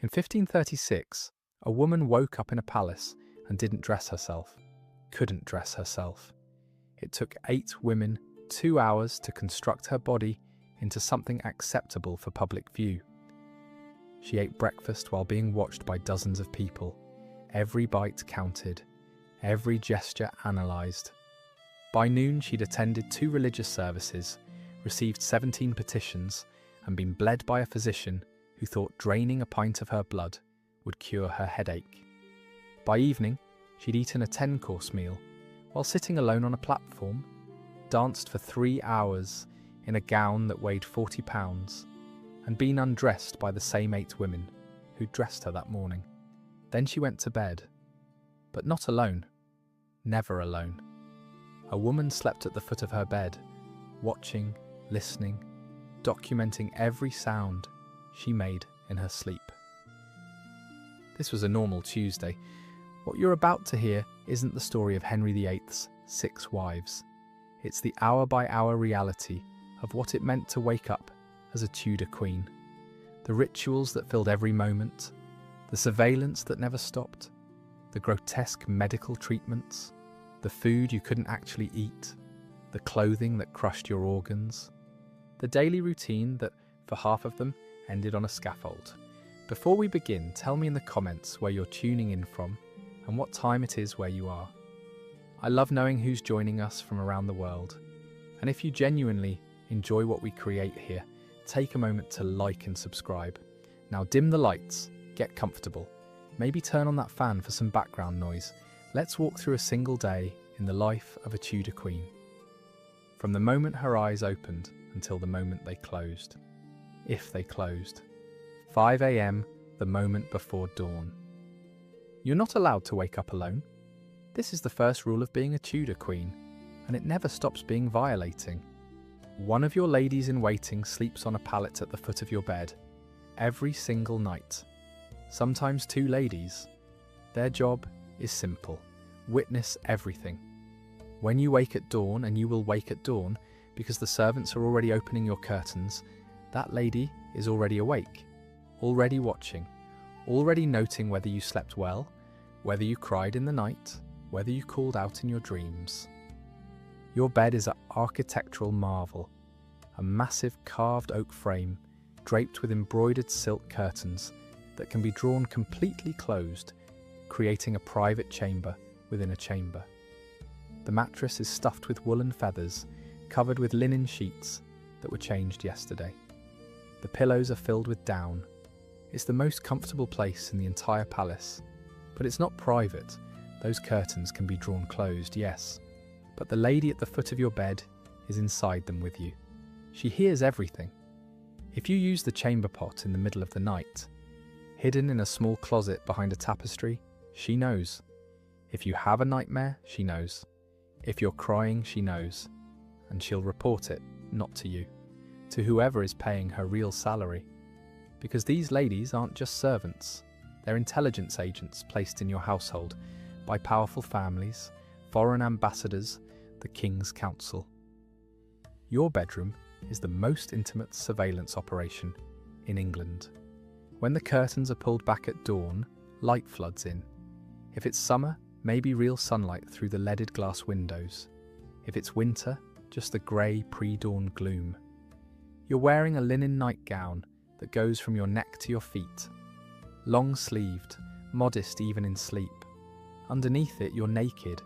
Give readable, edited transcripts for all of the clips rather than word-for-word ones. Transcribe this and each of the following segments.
In 1536, a woman woke up in a palace and didn't dress herself, couldn't dress herself. It took 8 women 2 hours to construct her body into something acceptable for public view. She ate breakfast while being watched by dozens of people. Every bite counted, every gesture analysed. By noon, she'd attended 2 religious services, received 17 petitions, and been bled by a physician who thought draining a pint of her blood would cure her headache. By evening, she'd eaten a 10-course meal, while sitting alone on a platform, danced for 3 hours in a gown that weighed 40 pounds, and been undressed by the same 8 women who'd dressed her that morning. Then she went to bed, but not alone, never alone. A woman slept at the foot of her bed, watching, listening, documenting every sound she made in her sleep. This was a normal Tuesday. What you're about to hear isn't the story of Henry VIII's 6 wives. It's the hour-by-hour reality of what it meant to wake up as a Tudor queen. The rituals that filled every moment, the surveillance that never stopped, the grotesque medical treatments, the food you couldn't actually eat, the clothing that crushed your organs, the daily routine that, for half of them, ended on a scaffold. Before we begin, tell me in the comments where you're tuning in from and what time it is where you are. I love knowing who's joining us from around the world. And if you genuinely enjoy what we create here, take a moment to like and subscribe. Now dim the lights, get comfortable, maybe turn on that fan for some background noise. Let's walk through a single day in the life of a Tudor queen. From the moment her eyes opened until the moment they closed. If they closed. 5 a.m, the moment before dawn. You're not allowed to wake up alone. This is the first rule of being a Tudor queen, and it never stops being violating. One of your ladies in waiting sleeps on a pallet at the foot of your bed, every single night. Sometimes 2 ladies. Their job is simple. Witness everything. When you wake at dawn, and you will wake at dawn, because the servants are already opening your curtains, that lady is already awake, already watching, already noting whether you slept well, whether you cried in the night, whether you called out in your dreams. Your bed is an architectural marvel, a massive carved oak frame draped with embroidered silk curtains that can be drawn completely closed, creating a private chamber within a chamber. The mattress is stuffed with woolen feathers, covered with linen sheets that were changed yesterday. The pillows are filled with down. It's the most comfortable place in the entire palace. But it's not private. Those curtains can be drawn closed, yes. But the lady at the foot of your bed is inside them with you. She hears everything. If you use the chamber pot in the middle of the night, hidden in a small closet behind a tapestry, she knows. If you have a nightmare, she knows. If you're crying, she knows. And she'll report it, not to you, to whoever is paying her real salary. Because these ladies aren't just servants. They're intelligence agents placed in your household by powerful families, foreign ambassadors, the King's Council. Your bedroom is the most intimate surveillance operation in England. When the curtains are pulled back at dawn, light floods in. If it's summer, maybe real sunlight through the leaded glass windows. If it's winter, just the grey pre-dawn gloom. You're wearing a linen nightgown that goes from your neck to your feet. Long-sleeved, modest even in sleep. Underneath it, you're naked.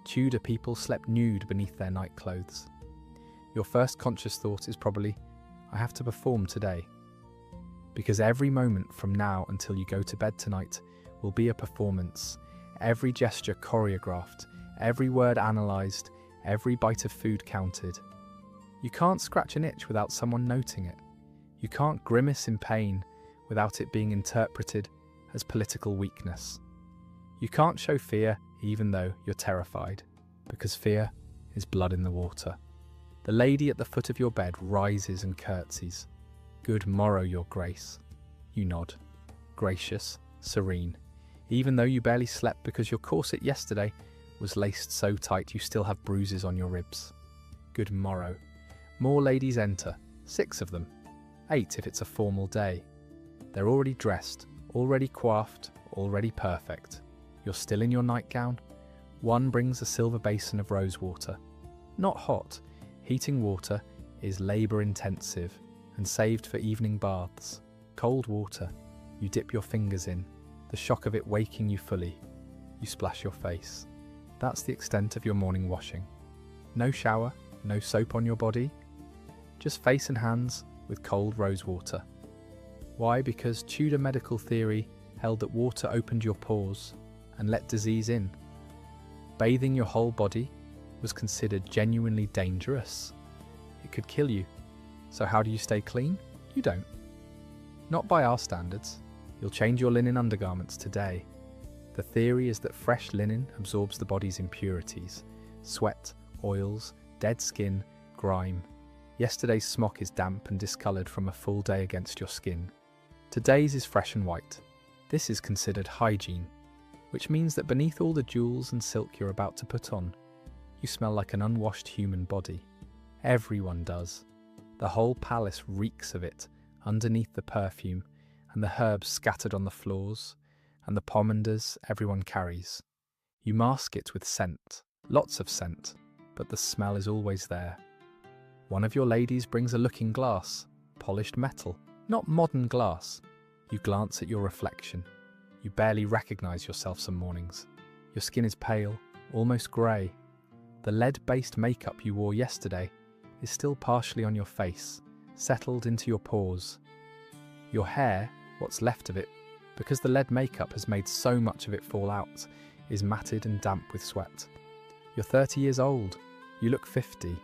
Tudor people slept nude beneath their nightclothes. Your first conscious thought is probably, I have to perform today. Because every moment from now until you go to bed tonight will be a performance. Every gesture choreographed, every word analysed, every bite of food counted. You can't scratch an itch without someone noting it. You can't grimace in pain without it being interpreted as political weakness. You can't show fear even though you're terrified, because fear is blood in the water. The lady at the foot of your bed rises and curtsies. Good morrow, your grace. You nod, gracious, serene, even though you barely slept because your corset yesterday was laced so tight you still have bruises on your ribs. Good morrow. More ladies enter, 6 of them, 8 if it's a formal day. They're already dressed, already coiffed, already perfect. You're still in your nightgown. One brings a silver basin of rose water. Not hot. Heating water is labour-intensive and saved for evening baths. Cold water. You dip your fingers in, the shock of it waking you fully. You splash your face. That's the extent of your morning washing. No shower, no soap on your body, just face and hands with cold rose water. Why? Because Tudor medical theory held that water opened your pores and let disease in. Bathing your whole body was considered genuinely dangerous. It could kill you. So how do you stay clean? You don't. Not by our standards. You'll change your linen undergarments today. The theory is that fresh linen absorbs the body's impurities, sweat, oils, dead skin, grime. Yesterday's smock is damp and discoloured from a full day against your skin. Today's is fresh and white. This is considered hygiene, which means that beneath all the jewels and silk you're about to put on, you smell like an unwashed human body. Everyone does. The whole palace reeks of it underneath the perfume and the herbs scattered on the floors and the pomanders everyone carries. You mask it with scent, lots of scent, but the smell is always there. One of your ladies brings a looking glass, polished metal, not modern glass. You glance at your reflection. You barely recognise yourself some mornings. Your skin is pale, almost grey. The lead-based makeup you wore yesterday is still partially on your face, settled into your pores. Your hair, what's left of it, because the lead makeup has made so much of it fall out, is matted and damp with sweat. You're 30 years old. You look 50.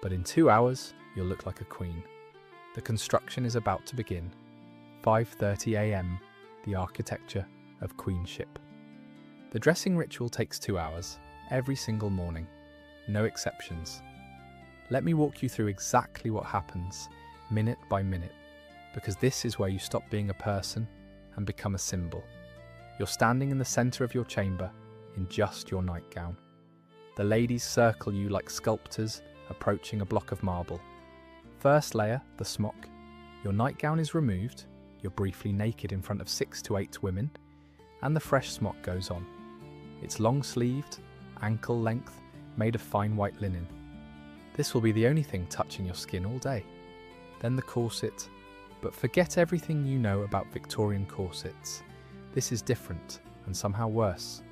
But in 2 hours, you'll look like a queen. The construction is about to begin. 5:30 a.m., the architecture of queenship. The dressing ritual takes 2 hours, every single morning. No exceptions. Let me walk you through exactly what happens, minute by minute, because this is where you stop being a person and become a symbol. You're standing in the centre of your chamber in just your nightgown. The ladies circle you like sculptors approaching a block of marble. First layer, the smock. Your nightgown is removed, you're briefly naked in front of 6 to 8 women, and the fresh smock goes on. It's long-sleeved, ankle length, made of fine white linen. This will be the only thing touching your skin all day. Then the corset, but forget everything you know about Victorian corsets. This is different, and somehow worse.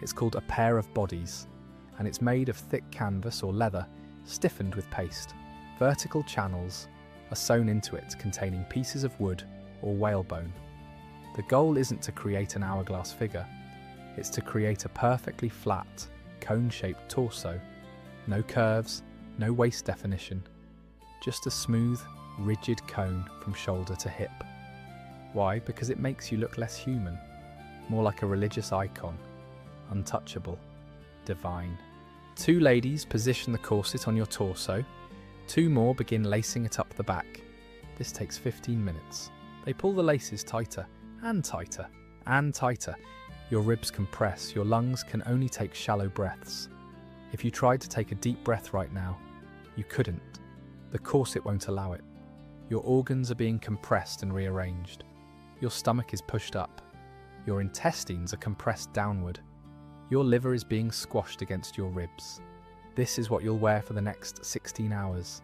It's called a pair of bodies, and it's made of thick canvas or leather, stiffened with paste. Vertical channels are sewn into it containing pieces of wood or whalebone. The goal isn't to create an hourglass figure, it's to create a perfectly flat, cone-shaped torso. No curves, no waist definition, just a smooth, rigid cone from shoulder to hip. Why? Because it makes you look less human, more like a religious icon, untouchable, divine. 2 ladies position the corset on your torso, 2 more begin lacing it up the back. This takes 15 minutes. They pull the laces tighter and tighter and tighter. Your ribs compress, your lungs can only take shallow breaths. If you tried to take a deep breath right now, you couldn't. The corset won't allow it. Your organs are being compressed and rearranged. Your stomach is pushed up. Your intestines are compressed downward. Your liver is being squashed against your ribs. This is what you'll wear for the next 16 hours.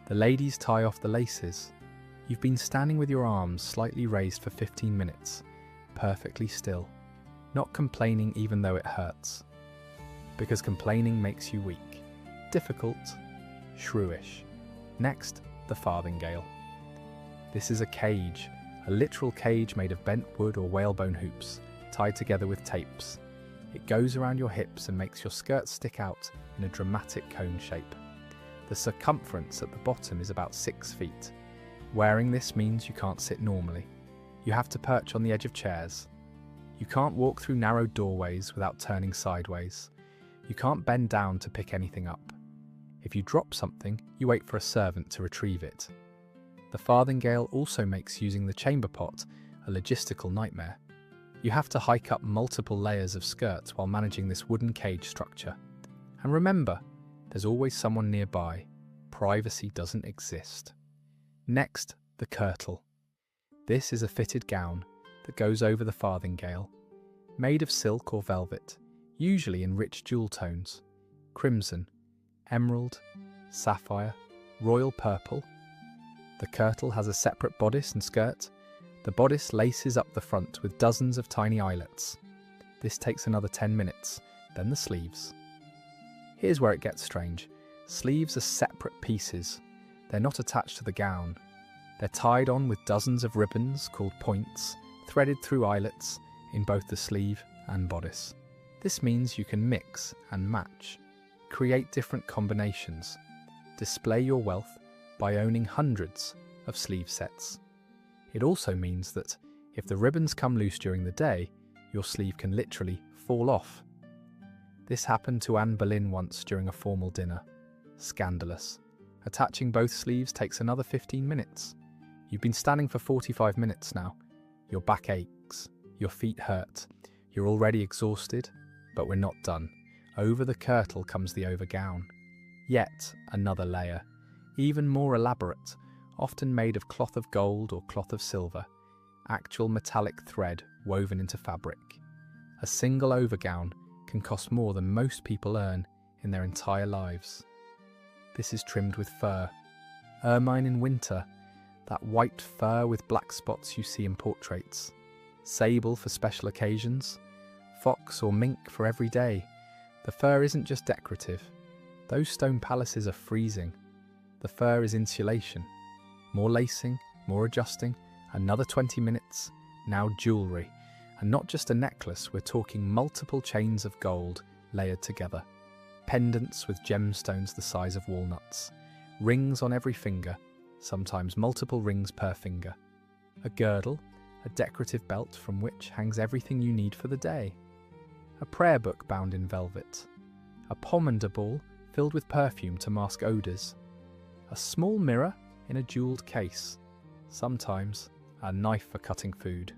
The ladies tie off the laces. You've been standing with your arms slightly raised for 15 minutes, perfectly still, not complaining even though it hurts. Because complaining makes you weak, difficult, shrewish. Next, the farthingale. This is a cage, a literal cage made of bent wood or whalebone hoops, tied together with tapes. It goes around your hips and makes your skirts stick out in a dramatic cone shape. The circumference at the bottom is about 6 feet. Wearing this means you can't sit normally. You have to perch on the edge of chairs. You can't walk through narrow doorways without turning sideways. You can't bend down to pick anything up. If you drop something, you wait for a servant to retrieve it. The farthingale also makes using the chamber pot a logistical nightmare. You have to hike up multiple layers of skirts while managing this wooden cage structure. And remember, there's always someone nearby. Privacy doesn't exist. Next, the kirtle. This is a fitted gown, that goes over the farthingale, made of silk or velvet, usually in rich jewel tones: crimson, emerald, sapphire, royal purple. The kirtle has a separate bodice and skirt. The bodice laces up the front with dozens of tiny eyelets. This takes another 10 minutes, then the sleeves. Here's where it gets strange. Sleeves are separate pieces. They're not attached to the gown. They're tied on with dozens of ribbons called points, threaded through eyelets in both the sleeve and bodice. This means you can mix and match, create different combinations, display your wealth by owning hundreds of sleeve sets. It also means that if the ribbons come loose during the day, your sleeve can literally fall off. This happened to Anne Boleyn once during a formal dinner. Scandalous. Attaching both sleeves takes another 15 minutes. You've been standing for 45 minutes now. Your back aches, your feet hurt, you're already exhausted, but we're not done. Over the kirtle comes the overgown. Yet another layer, even more elaborate, often made of cloth of gold or cloth of silver, actual metallic thread woven into fabric. A single overgown can cost more than most people earn in their entire lives. This is trimmed with fur. Ermine in winter, that white fur with black spots you see in portraits. Sable for special occasions. Fox or mink for every day. The fur isn't just decorative. Those stone palaces are freezing. The fur is insulation. More lacing, more adjusting, another 20 minutes, now jewellery. And not just a necklace, we're talking multiple chains of gold layered together. Pendants with gemstones the size of walnuts. Rings on every finger, sometimes multiple rings per finger. A girdle, a decorative belt from which hangs everything you need for the day. A prayer book bound in velvet. A pomander ball filled with perfume to mask odours. A small mirror in a jewelled case. Sometimes a knife for cutting food.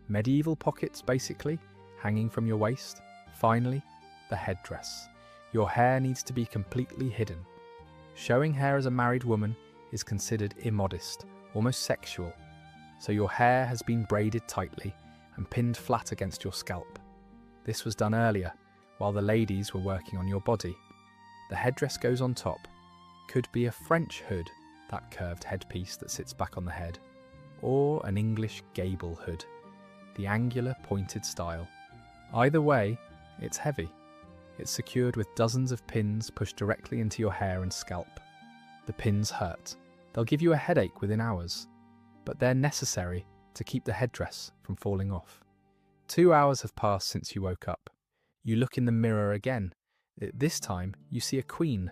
Medieval pockets, basically, hanging from your waist. Finally, the headdress. Your hair needs to be completely hidden. Showing hair as a married woman is considered immodest, almost sexual. So your hair has been braided tightly and pinned flat against your scalp. This was done earlier, while the ladies were working on your body. The headdress goes on top. Could be a French hood, that curved headpiece that sits back on the head, or an English gable hood, the angular pointed style. Either way, it's heavy. It's secured with dozens of pins pushed directly into your hair and scalp. The pins hurt. They'll give you a headache within hours, but they're necessary to keep the headdress from falling off. 2 hours have passed since you woke up. You look in the mirror again. This time, you see a queen.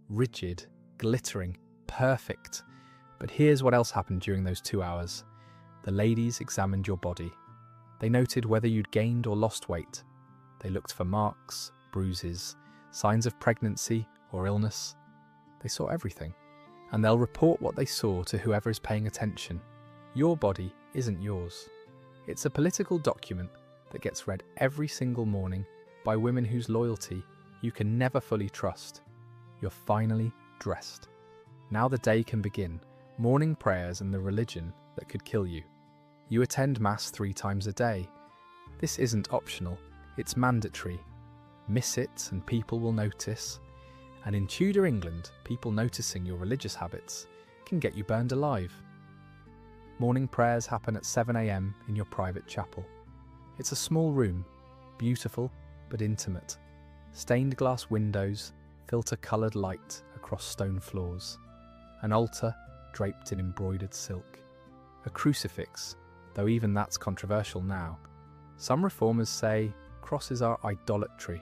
Rigid, glittering, perfect. But here's what else happened during those 2 hours. The ladies examined your body. They noted whether you'd gained or lost weight. They looked for marks, bruises, signs of pregnancy or illness. They saw everything. And they'll report what they saw to whoever is paying attention. Your body isn't yours. It's a political document that gets read every single morning by women whose loyalty you can never fully trust. You're finally dressed. Now the day can begin. Morning prayers and the religion that could kill you. You attend Mass 3 times a day. This isn't optional, it's mandatory. Miss it and people will notice. And in Tudor England, people noticing your religious habits can get you burned alive. Morning prayers happen at 7 a.m. in your private chapel. It's a small room, beautiful but intimate. Stained glass windows filter coloured light across stone floors. An altar draped in embroidered silk. A crucifix, though even that's controversial now. Some reformers say crosses are idolatry.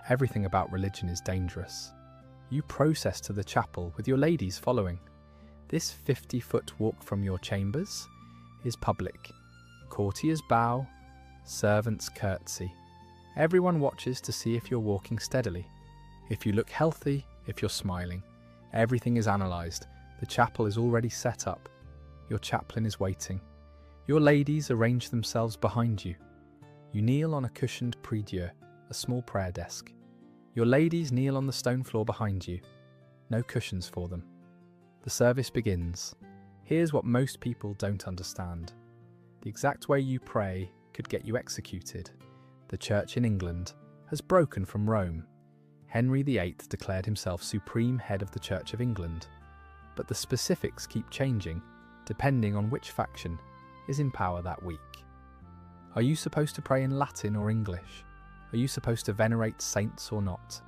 Everything about religion is dangerous. You process to the chapel with your ladies following. This 50-foot walk from your chambers is public. Courtiers bow, servants curtsy. Everyone watches to see if you're walking steadily. If you look healthy, if you're smiling. Everything is analysed. The chapel is already set up. Your chaplain is waiting. Your ladies arrange themselves behind you. You kneel on a cushioned prie-dieu, a small prayer desk. Your ladies kneel on the stone floor behind you. No cushions for them. The service begins. Here's what most people don't understand. The exact way you pray could get you executed. The Church in England has broken from Rome. Henry VIII declared himself supreme head of the Church of England, but the specifics keep changing depending on which faction is in power that week. Are you supposed to pray in Latin or English? Are you supposed to venerate saints or not?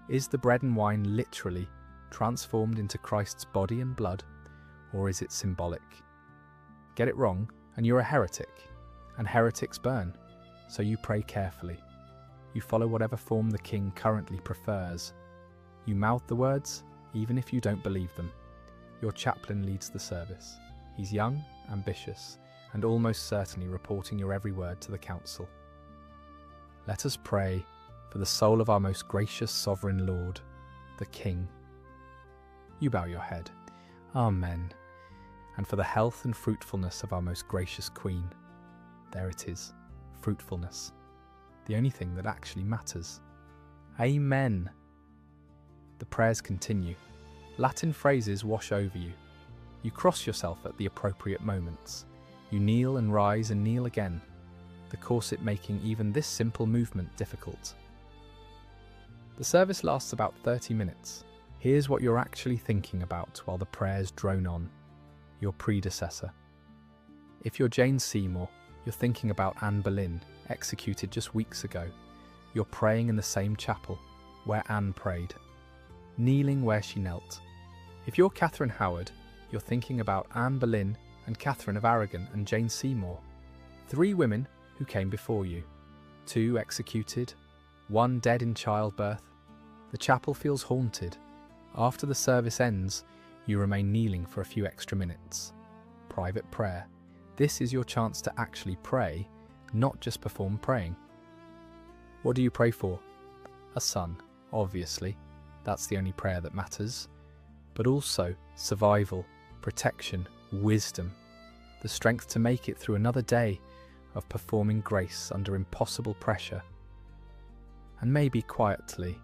Is the bread and wine literally transformed into Christ's body and blood, or is it symbolic? Get it wrong and you're a heretic, and heretics burn, so you pray carefully. You follow whatever form the king currently prefers. You mouth the words, even if you don't believe them. Your chaplain leads the service. He's young, ambitious, and almost certainly reporting your every word to the council. Let us pray for the soul of our most gracious sovereign Lord, the King. You bow your head. Amen. And for the health and fruitfulness of our most gracious Queen. There it is, fruitfulness. The only thing that actually matters. Amen. The prayers continue. Latin phrases wash over you. You cross yourself at the appropriate moments. You kneel and rise and kneel again, the corset making even this simple movement difficult. The service lasts about 30 minutes. Here's what you're actually thinking about while the prayers drone on. Your predecessor. If you're Jane Seymour, you're thinking about Anne Boleyn, executed just weeks ago. You're praying in the same chapel where Anne prayed, kneeling where she knelt. If you're Catherine Howard, you're thinking about Anne Boleyn and Catherine of Aragon and Jane Seymour, 3 women who came before you, 2 executed, 1 dead in childbirth. The chapel feels haunted. After the service ends, you remain kneeling for a few extra minutes. Private prayer. This is your chance to actually pray, not just perform praying. What do you pray for? A son, obviously. That's the only prayer that matters. But also survival, protection, wisdom, the strength to make it through another day of performing grace under impossible pressure. And maybe quietly,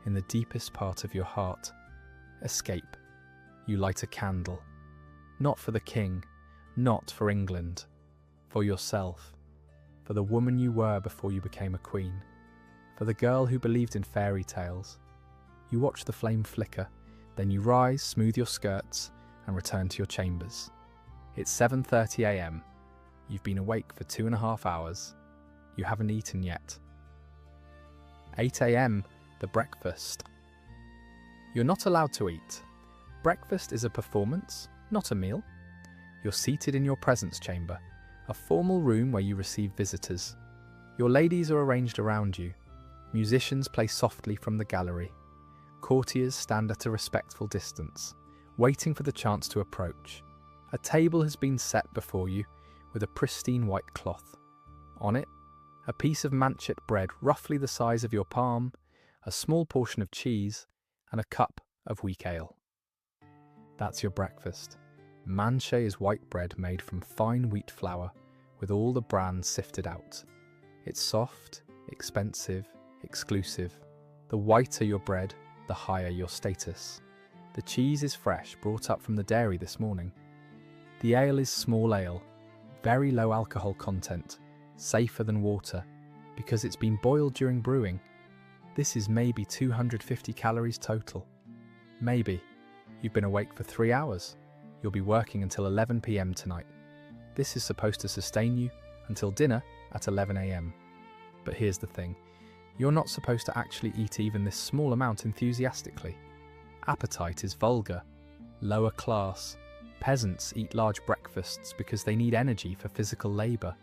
in the deepest part of your heart, escape. You light a candle, not for the king, not for England, for yourself, for the woman you were before you became a queen, for the girl who believed in fairy tales. You watch the flame flicker, then you rise, smooth your skirts, and return to your chambers. It's 7:30 a.m. You've been awake for 2.5 hours. You haven't eaten yet. 8 a.m. The breakfast. You're not allowed to eat. Breakfast is a performance, not a meal. You're seated in your presence chamber, a formal room where you receive visitors. Your ladies are arranged around you. Musicians play softly from the gallery. Courtiers stand at a respectful distance, waiting for the chance to approach. A table has been set before you with a pristine white cloth. On it, a piece of manchet bread roughly the size of your palm, a small portion of cheese, and a cup of weak ale. That's your breakfast. Manchet is white bread made from fine wheat flour with all the bran sifted out. It's soft, expensive, exclusive. The whiter your bread, the higher your status. The cheese is fresh, brought up from the dairy this morning. The ale is small ale, very low alcohol content, safer than water, because it's been boiled during brewing. This is maybe 250 calories total. Maybe. You've been awake for 3 hours. You'll be working until 11 p.m. tonight. This is supposed to sustain you until dinner at 11 a.m. But here's the thing. You're not supposed to actually eat even this small amount enthusiastically. Appetite is vulgar, lower class. Peasants eat large breakfasts because they need energy for physical labour.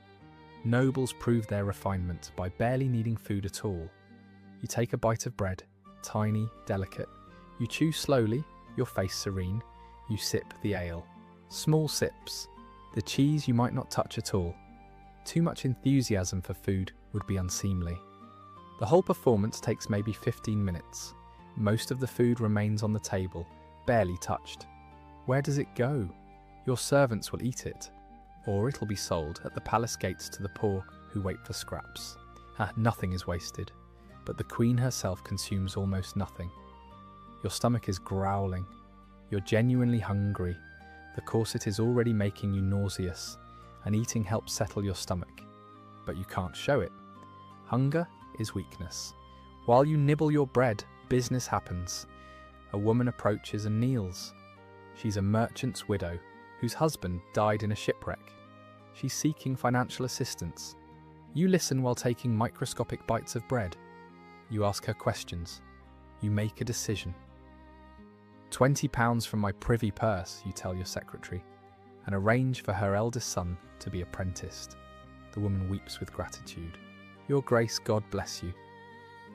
Nobles prove their refinement by barely needing food at all. You take a bite of bread, tiny, delicate. You chew slowly, your face serene. You sip the ale. Small sips. The cheese you might not touch at all. Too much enthusiasm for food would be unseemly. The whole performance takes maybe 15 minutes. Most of the food remains on the table, barely touched. Where does it go? Your servants will eat it, or it'll be sold at the palace gates to the poor who wait for scraps. Nothing is wasted, but the queen herself consumes almost nothing. Your stomach is growling. You're genuinely hungry. The corset is already making you nauseous, and eating helps settle your stomach. But you can't show it. Hunger is weakness. While you nibble your bread, business happens. A woman approaches and kneels. She's a merchant's widow whose husband died in a shipwreck. She's seeking financial assistance. You listen while taking microscopic bites of bread. You ask her questions. You make a decision. £20 from my privy purse, you tell your secretary, and arrange for her eldest son to be apprenticed. The woman weeps with gratitude. Your Grace, God bless you.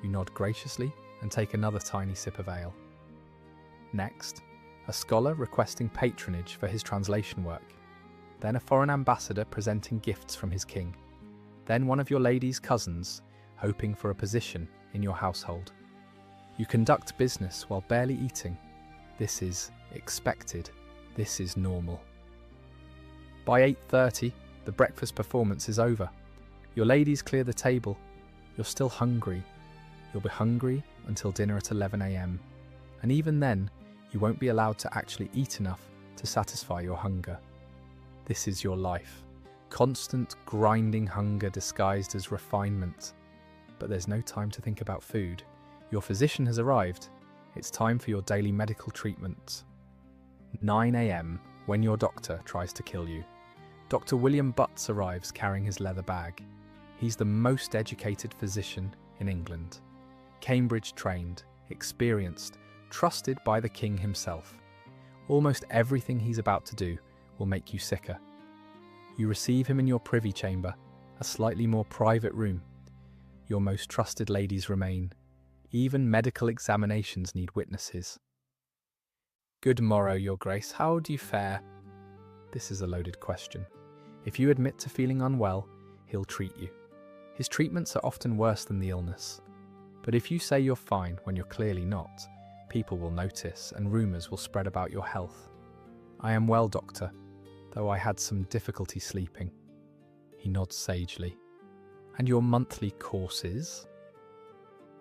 You nod graciously and take another tiny sip of ale. Next, a scholar requesting patronage for his translation work. Then a foreign ambassador presenting gifts from his king. Then one of your lady's cousins hoping for a position in your household. You conduct business while barely eating. This is expected. This is normal. By 8:30, the breakfast performance is over. Your ladies clear the table. You're still hungry. You'll be hungry until dinner at 11 a.m. And even then, you won't be allowed to actually eat enough to satisfy your hunger. This is your life. Constant grinding hunger disguised as refinement. But there's no time to think about food. Your physician has arrived. It's time for your daily medical treatment. 9 a.m. when your doctor tries to kill you. Dr. William Butts arrives carrying his leather bag. He's the most educated physician in England. Cambridge trained, experienced, trusted by the king himself. Almost everything he's about to do will make you sicker. You receive him in your privy chamber, a slightly more private room. Your most trusted ladies remain. Even medical examinations need witnesses. Good morrow, your Grace. How do you fare? This is a loaded question. If you admit to feeling unwell, he'll treat you. His treatments are often worse than the illness. But if you say you're fine when you're clearly not, people will notice and rumours will spread about your health. I am well, doctor, though I had some difficulty sleeping. He nods sagely. And your monthly courses?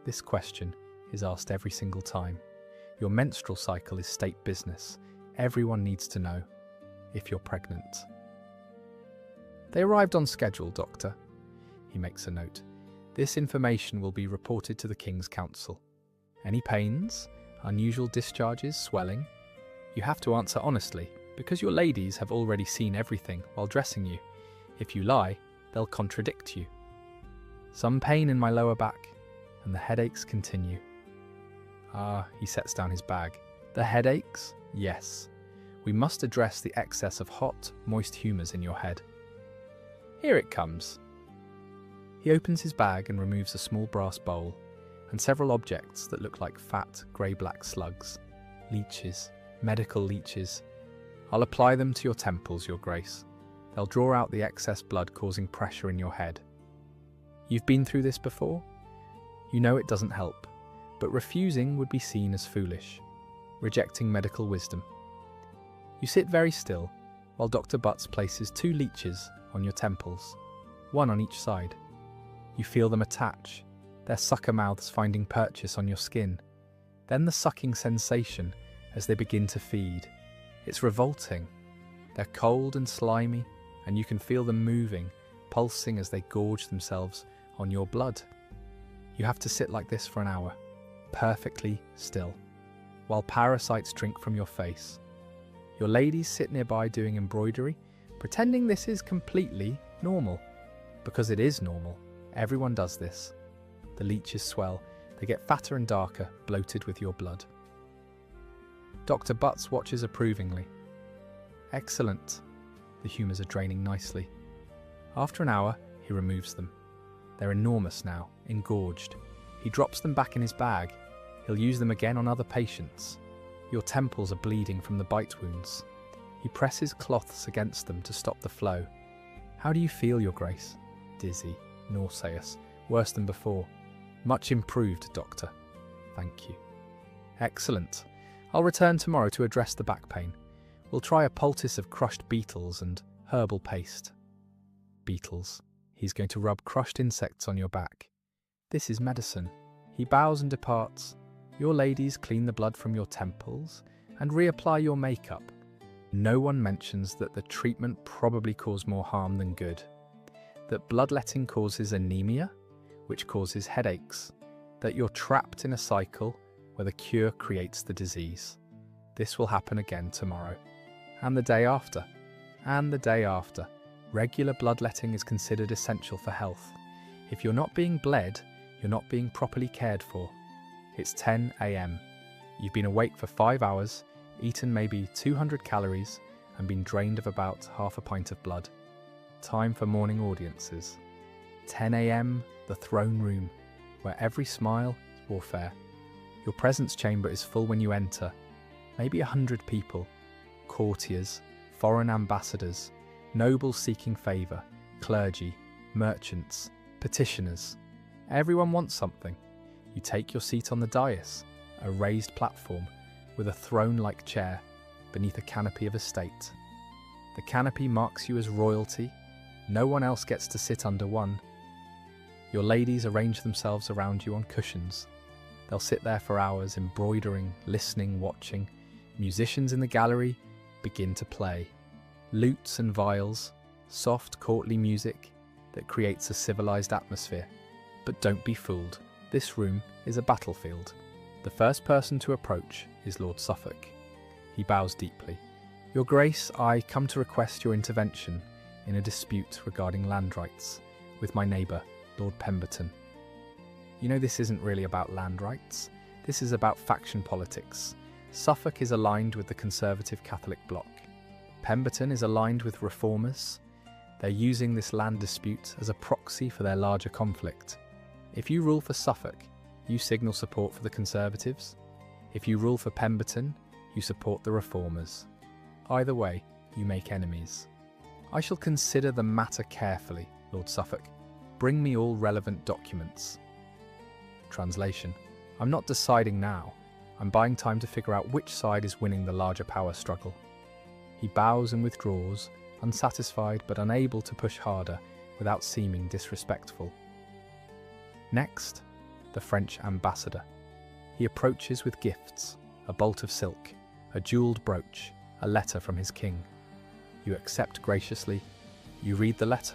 This question is asked every single time. Your menstrual cycle is state business. Everyone needs to know if you're pregnant. They arrived on schedule, doctor. He makes a note. This information will be reported to the King's Council. Any pains, unusual discharges, swelling? You have to answer honestly, because your ladies have already seen everything while dressing you. If you lie, they'll contradict you. Some pain in my lower back, and the headaches continue. He sets down his bag. The headaches? Yes. We must address the excess of hot, moist humours in your head. Here it comes. He opens his bag and removes a small brass bowl and several objects that look like fat, grey-black slugs. Leeches. Medical leeches. I'll apply them to your temples, your Grace. They'll draw out the excess blood causing pressure in your head. You've been through this before? You know it doesn't help, but refusing would be seen as foolish, rejecting medical wisdom. You sit very still while Dr. Butts places 2 leeches on your temples, one on each side. You feel them attach, their sucker mouths finding purchase on your skin. Then the sucking sensation as they begin to feed. It's revolting. They're cold and slimy, and you can feel them moving, pulsing as they gorge themselves on your blood. You have to sit like this for an hour, perfectly still, while parasites drink from your face. Your ladies sit nearby doing embroidery, pretending this is completely normal. Because it is normal. Everyone does this. The leeches swell. They get fatter and darker, bloated with your blood. Dr. Butts watches approvingly. Excellent. The humours are draining nicely. After an hour, he removes them. They're enormous now, engorged. He drops them back in his bag. He'll use them again on other patients. Your temples are bleeding from the bite wounds. He presses cloths against them to stop the flow. How do you feel, your Grace? Dizzy, nauseous, worse than before. Much improved, doctor. Thank you. Excellent. I'll return tomorrow to address the back pain. We'll try a poultice of crushed beetles and herbal paste. Beetles. He's going to rub crushed insects on your back. This is medicine. He bows and departs. Your ladies clean the blood from your temples and reapply your makeup. no one mentions that the treatment probably caused more harm than good, that bloodletting causes anemia, which causes headaches, that you're trapped in a cycle where the cure creates the disease. This will happen again tomorrow, and the day after, and the day after. Regular bloodletting is considered essential for health. If you're not being bled, you're not being properly cared for. It's 10 a.m. You've been awake for 5 hours, eaten maybe 200 calories, and been drained of about half a pint of blood. Time for morning audiences. 10 a.m, the throne room, where every smile is warfare. Your presence chamber is full when you enter. Maybe 100 people, courtiers, foreign ambassadors, nobles seeking favour, clergy, merchants, petitioners. Everyone wants something. You take your seat on the dais, a raised platform with a throne-like chair beneath a canopy of estate. The canopy marks you as royalty. No one else gets to sit under one. Your ladies arrange themselves around you on cushions. They'll sit there for hours, embroidering, listening, watching. Musicians in the gallery begin to play. Lutes and viols, soft, courtly music that creates a civilized atmosphere. But don't be fooled. This room is a battlefield. The first person to approach is Lord Suffolk. He bows deeply. Your Grace, I come to request your intervention in a dispute regarding land rights with my neighbour, Lord Pemberton. You know, this isn't really about land rights. This is about faction politics. Suffolk is aligned with the Conservative Catholic bloc. Pemberton is aligned with reformers. They're using this land dispute as a proxy for their larger conflict. If you rule for Suffolk, you signal support for the Conservatives. If you rule for Pemberton, you support the reformers. Either way, you make enemies. I shall consider the matter carefully, Lord Suffolk. Bring me all relevant documents. Translation: I'm not deciding now. I'm buying time to figure out which side is winning the larger power struggle. He bows and withdraws, unsatisfied but unable to push harder without seeming disrespectful. Next, the French ambassador. He approaches with gifts, a bolt of silk, a jewelled brooch, a letter from his king. You accept graciously. You read the letter.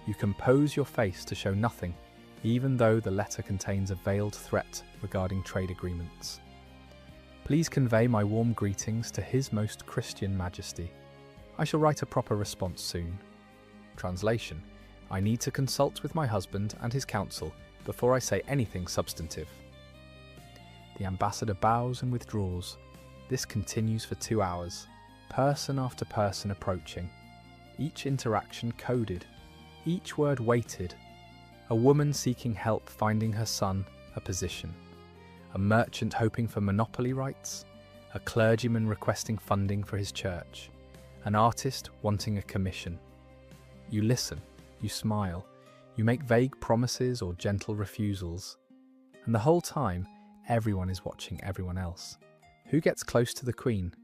You compose your face to show nothing, even though the letter contains a veiled threat regarding trade agreements. Please convey my warm greetings to His Most Christian Majesty. I shall write a proper response soon. Translation: I need to consult with my husband and his council before I say anything substantive. The ambassador bows and withdraws. This continues for 2 hours, person after person approaching, each interaction coded, each word weighted. A woman seeking help finding her son a position, a merchant hoping for monopoly rights, a clergyman requesting funding for his church, an artist wanting a commission. You listen, you smile, you make vague promises or gentle refusals, and the whole time everyone is watching everyone else. Who gets close to the Queen?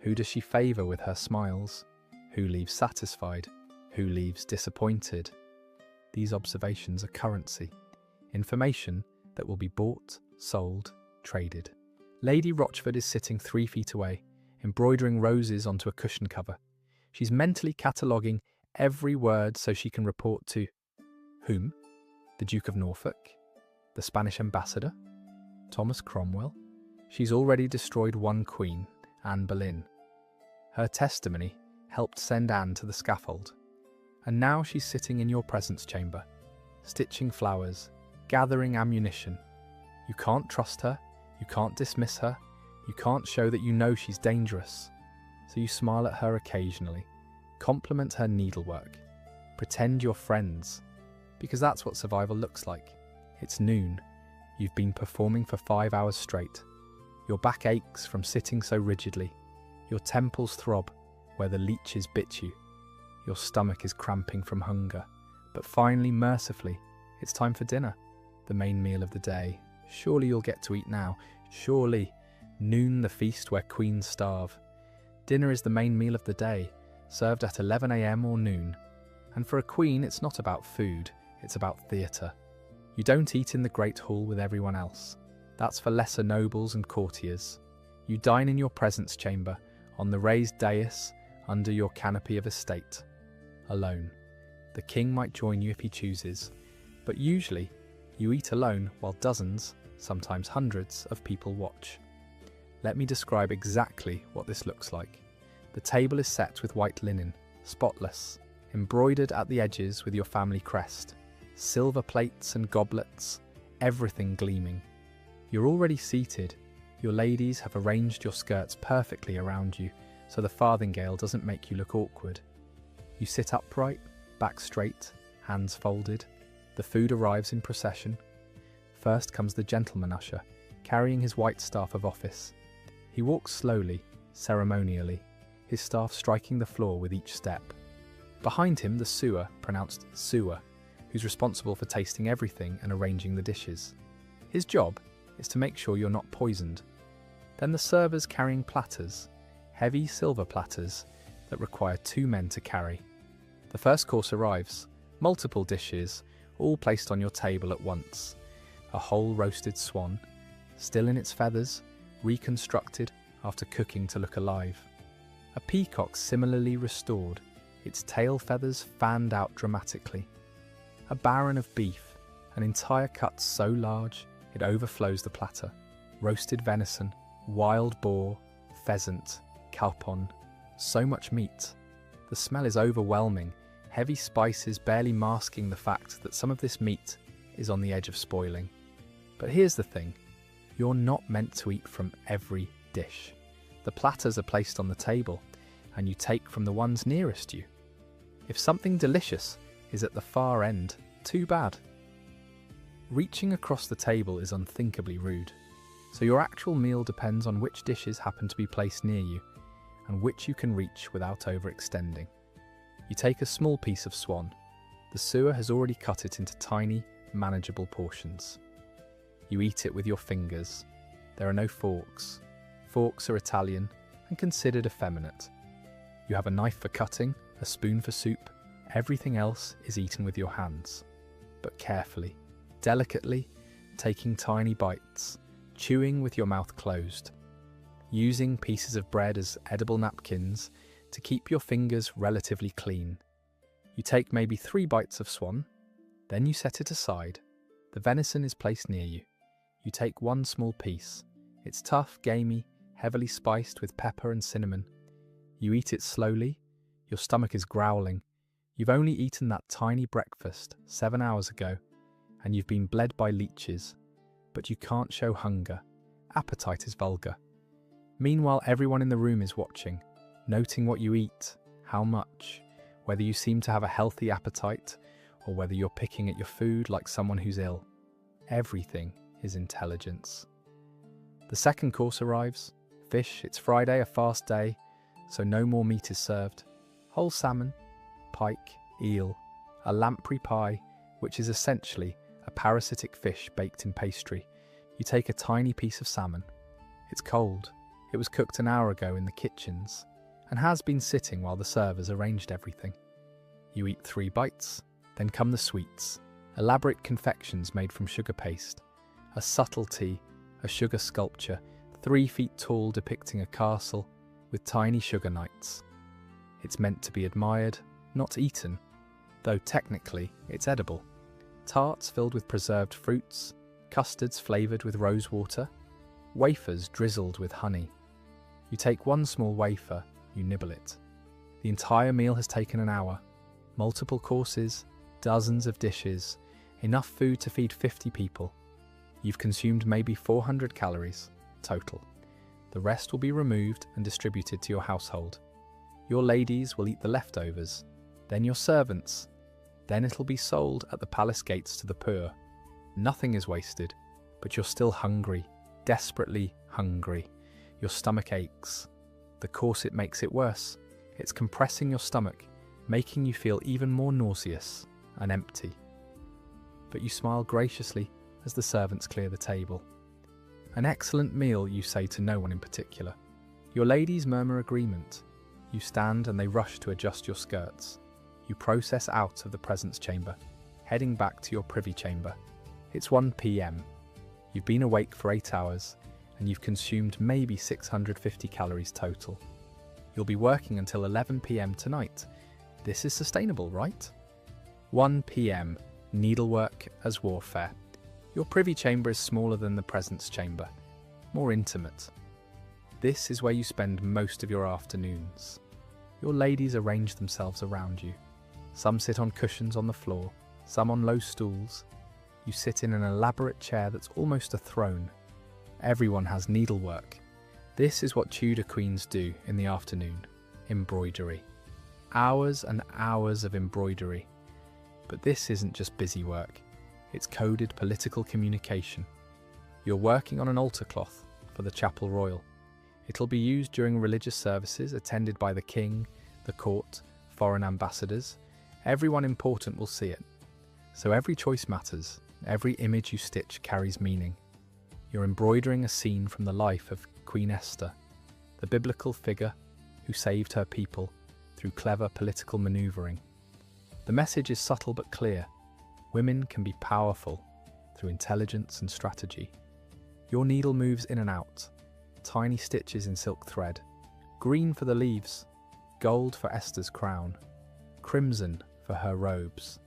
Who does she favour with her smiles? Who leaves satisfied? Who leaves disappointed? These observations are currency, information that will be bought, sold, traded. Lady Rochford is sitting 3 feet away, embroidering roses onto a cushion cover. She's mentally cataloguing every word so she can report to whom? The Duke of Norfolk? The Spanish ambassador? Thomas Cromwell? She's already destroyed one queen, Anne Boleyn. Her testimony helped send Anne to the scaffold. And now she's sitting in your presence chamber, stitching flowers, gathering ammunition. You can't trust her, you can't dismiss her, you can't show that you know she's dangerous. So you smile at her occasionally, compliment her needlework, pretend you're friends, because that's what survival looks like. It's noon. You've been performing for 5 hours straight. Your back aches from sitting so rigidly. Your temples throb where the leeches bit you. Your stomach is cramping from hunger. But finally, mercifully, it's time for dinner, the main meal of the day. Surely you'll get to eat now. Surely. Noon, the feast where queens starve. Dinner is the main meal of the day, served at 11 a.m. or noon. And for a queen, it's not about food, it's about theatre. You don't eat in the great hall with everyone else. That's for lesser nobles and courtiers. You dine in your presence chamber, on the raised dais, under your canopy of estate, alone. The king might join you if he chooses, but usually you eat alone while dozens, sometimes hundreds, of people watch. Let me describe exactly what this looks like. The table is set with white linen, spotless, embroidered at the edges with your family crest, silver plates and goblets, everything gleaming. You're already seated. Your ladies have arranged your skirts perfectly around you, so the farthingale doesn't make you look awkward. You sit upright, back straight, hands folded. The food arrives in procession. First comes the gentleman usher, carrying his white staff of office. He walks slowly, ceremonially, his staff striking the floor with each step. Behind him, the sewer, pronounced sewer, who's responsible for tasting everything and arranging the dishes. His job is to make sure you're not poisoned. Then the servers carrying platters, heavy silver platters that require 2 men to carry. The first course arrives, multiple dishes, all placed on your table at once. A whole roasted swan, still in its feathers, reconstructed after cooking to look alive. A peacock similarly restored, its tail feathers fanned out dramatically. A baron of beef, an entire cut so large it overflows the platter. Roasted venison, wild boar, pheasant, capon, so much meat. The smell is overwhelming, heavy spices barely masking the fact that some of this meat is on the edge of spoiling. But here's the thing, you're not meant to eat from every dish. The platters are placed on the table, and you take from the ones nearest you. If something delicious is at the far end, too bad. Reaching across the table is unthinkably rude, so your actual meal depends on which dishes happen to be placed near you, and which you can reach without overextending. You take a small piece of swan. The sewer has already cut it into tiny, manageable portions. You eat it with your fingers. There are no forks. Forks are Italian and considered effeminate. You have a knife for cutting, a spoon for soup. Everything else is eaten with your hands, but carefully, delicately, taking tiny bites, chewing with your mouth closed, using pieces of bread as edible napkins to keep your fingers relatively clean. You take maybe 3 bites of swan, then you set it aside. The venison is placed near you. You take 1 small piece. It's tough, gamey, heavily spiced with pepper and cinnamon. You eat it slowly. Your stomach is growling. You've only eaten that tiny breakfast 7 hours ago, and you've been bled by leeches, but you can't show hunger. Appetite is vulgar. Meanwhile, everyone in the room is watching, noting what you eat, how much, whether you seem to have a healthy appetite, or whether you're picking at your food like someone who's ill. Everything is intelligence. The second course arrives. Fish, it's Friday, a fast day, so no more meat is served. Whole salmon, pike, eel, a lamprey pie, which is essentially a parasitic fish baked in pastry. You take a tiny piece of salmon. It's cold. It was cooked an hour ago in the kitchens and has been sitting while the servers arranged everything. You eat 3 bites, then come the sweets, elaborate confections made from sugar paste, a subtlety, a sugar sculpture, 3 feet tall depicting a castle with tiny sugar knights. It's meant to be admired, not eaten, though technically it's edible. Tarts filled with preserved fruits, custards flavoured with rose water, wafers drizzled with honey. You take 1 small wafer, you nibble it. The entire meal has taken an hour. Multiple courses, dozens of dishes, enough food to feed 50 people. You've consumed maybe 400 calories, total. The rest will be removed and distributed to your household. Your ladies will eat the leftovers, then your servants. Then it'll be sold at the palace gates to the poor. Nothing is wasted, but you're still hungry, desperately hungry. Your stomach aches. The corset makes it worse. It's compressing your stomach, making you feel even more nauseous and empty. But you smile graciously as the servants clear the table. An excellent meal, you say to no one in particular. Your ladies murmur agreement. You stand and they rush to adjust your skirts. You process out of the presence chamber, heading back to your privy chamber. It's 1 p.m. You've been awake for 8 hours, and you've consumed maybe 650 calories total. You'll be working until 11 p.m. tonight. This is sustainable, right? 1 p.m. Needlework as warfare. Your privy chamber is smaller than the presence chamber, more intimate. This is where you spend most of your afternoons. Your ladies arrange themselves around you. Some sit on cushions on the floor, some on low stools. You sit in an elaborate chair that's almost a throne. Everyone has needlework. This is what Tudor queens do in the afternoon. Embroidery. Hours and hours of embroidery. But this isn't just busy work. It's coded political communication. You're working on an altar cloth for the Chapel Royal. It'll be used during religious services attended by the king, the court, foreign ambassadors. Everyone important will see it. So every choice matters. Every image you stitch carries meaning. You're embroidering a scene from the life of Queen Esther, the biblical figure who saved her people through clever political maneuvering. The message is subtle but clear. Women can be powerful through intelligence and strategy. Your needle moves in and out. Tiny stitches in silk thread. Green for the leaves, gold for Esther's crown, crimson for her robes.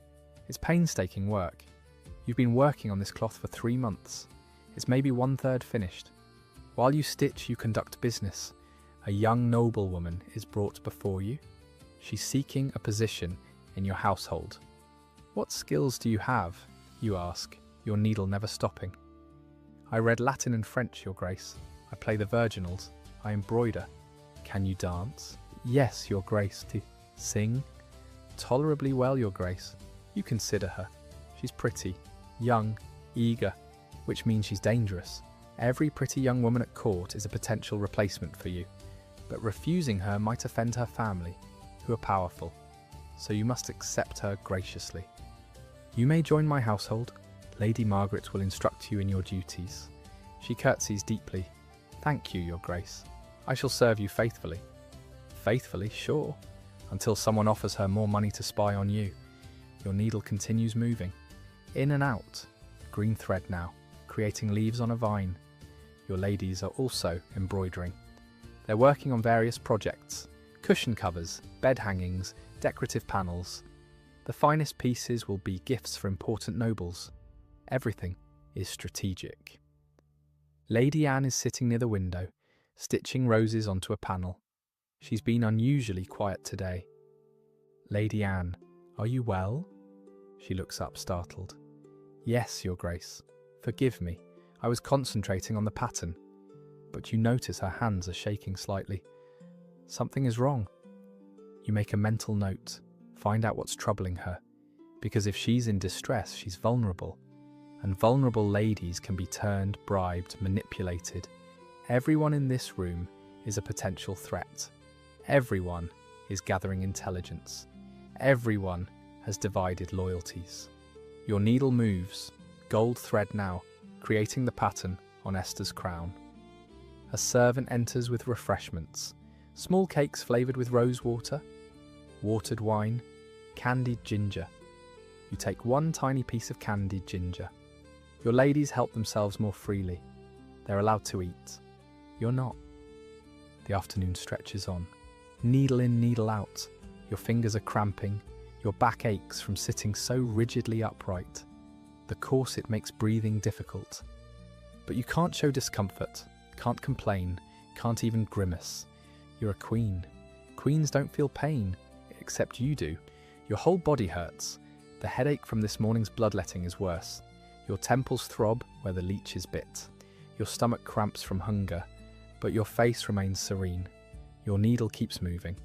It's painstaking work. You've been working on this cloth for 3 months. It's maybe 1/3 finished. While you stitch, you conduct business. A young noblewoman is brought before you. She's seeking a position in your household. What skills do you have? You ask, your needle never stopping. I read Latin and French, Your Grace. I play the virginals. I embroider. Can you dance? Yes, Your Grace. To sing? Tolerably well, Your Grace. You consider her. She's pretty, young, eager, which means she's dangerous. Every pretty young woman at court is a potential replacement for you, but refusing her might offend her family, who are powerful, so you must accept her graciously. You may join my household. Lady Margaret will instruct you in your duties. She curtsies deeply. Thank you, Your Grace. I shall serve you faithfully. Faithfully, sure, until someone offers her more money to spy on you. Your needle continues moving, in and out, green thread now, creating leaves on a vine. Your ladies are also embroidering. They're working on various projects, cushion covers, bed hangings, decorative panels. The finest pieces will be gifts for important nobles. Everything is strategic. Lady Anne is sitting near the window, stitching roses onto a panel. She's been unusually quiet today. Lady Anne, are you well? She looks up, startled. Yes, Your Grace. Forgive me. I was concentrating on the pattern. But you notice her hands are shaking slightly. Something is wrong. You make a mental note. Find out what's troubling her. Because if she's in distress, she's vulnerable. And vulnerable ladies can be turned, bribed, manipulated. Everyone in this room is a potential threat. Everyone is gathering intelligence. Everyone has divided loyalties. Your needle moves, gold thread now, creating the pattern on Esther's crown. A servant enters with refreshments, small cakes flavoured with rose water, watered wine, candied ginger. You take one tiny piece of candied ginger. Your ladies help themselves more freely. They're allowed to eat. You're not. The afternoon stretches on. Needle in, needle out. Your fingers are cramping. Your back aches from sitting so rigidly upright. The corset makes breathing difficult. But you can't show discomfort, can't complain, can't even grimace. You're a queen. Queens don't feel pain, except you do. Your whole body hurts. The headache from this morning's bloodletting is worse. Your temples throb where the leeches bit. Your stomach cramps from hunger, but your face remains serene. Your needle keeps moving.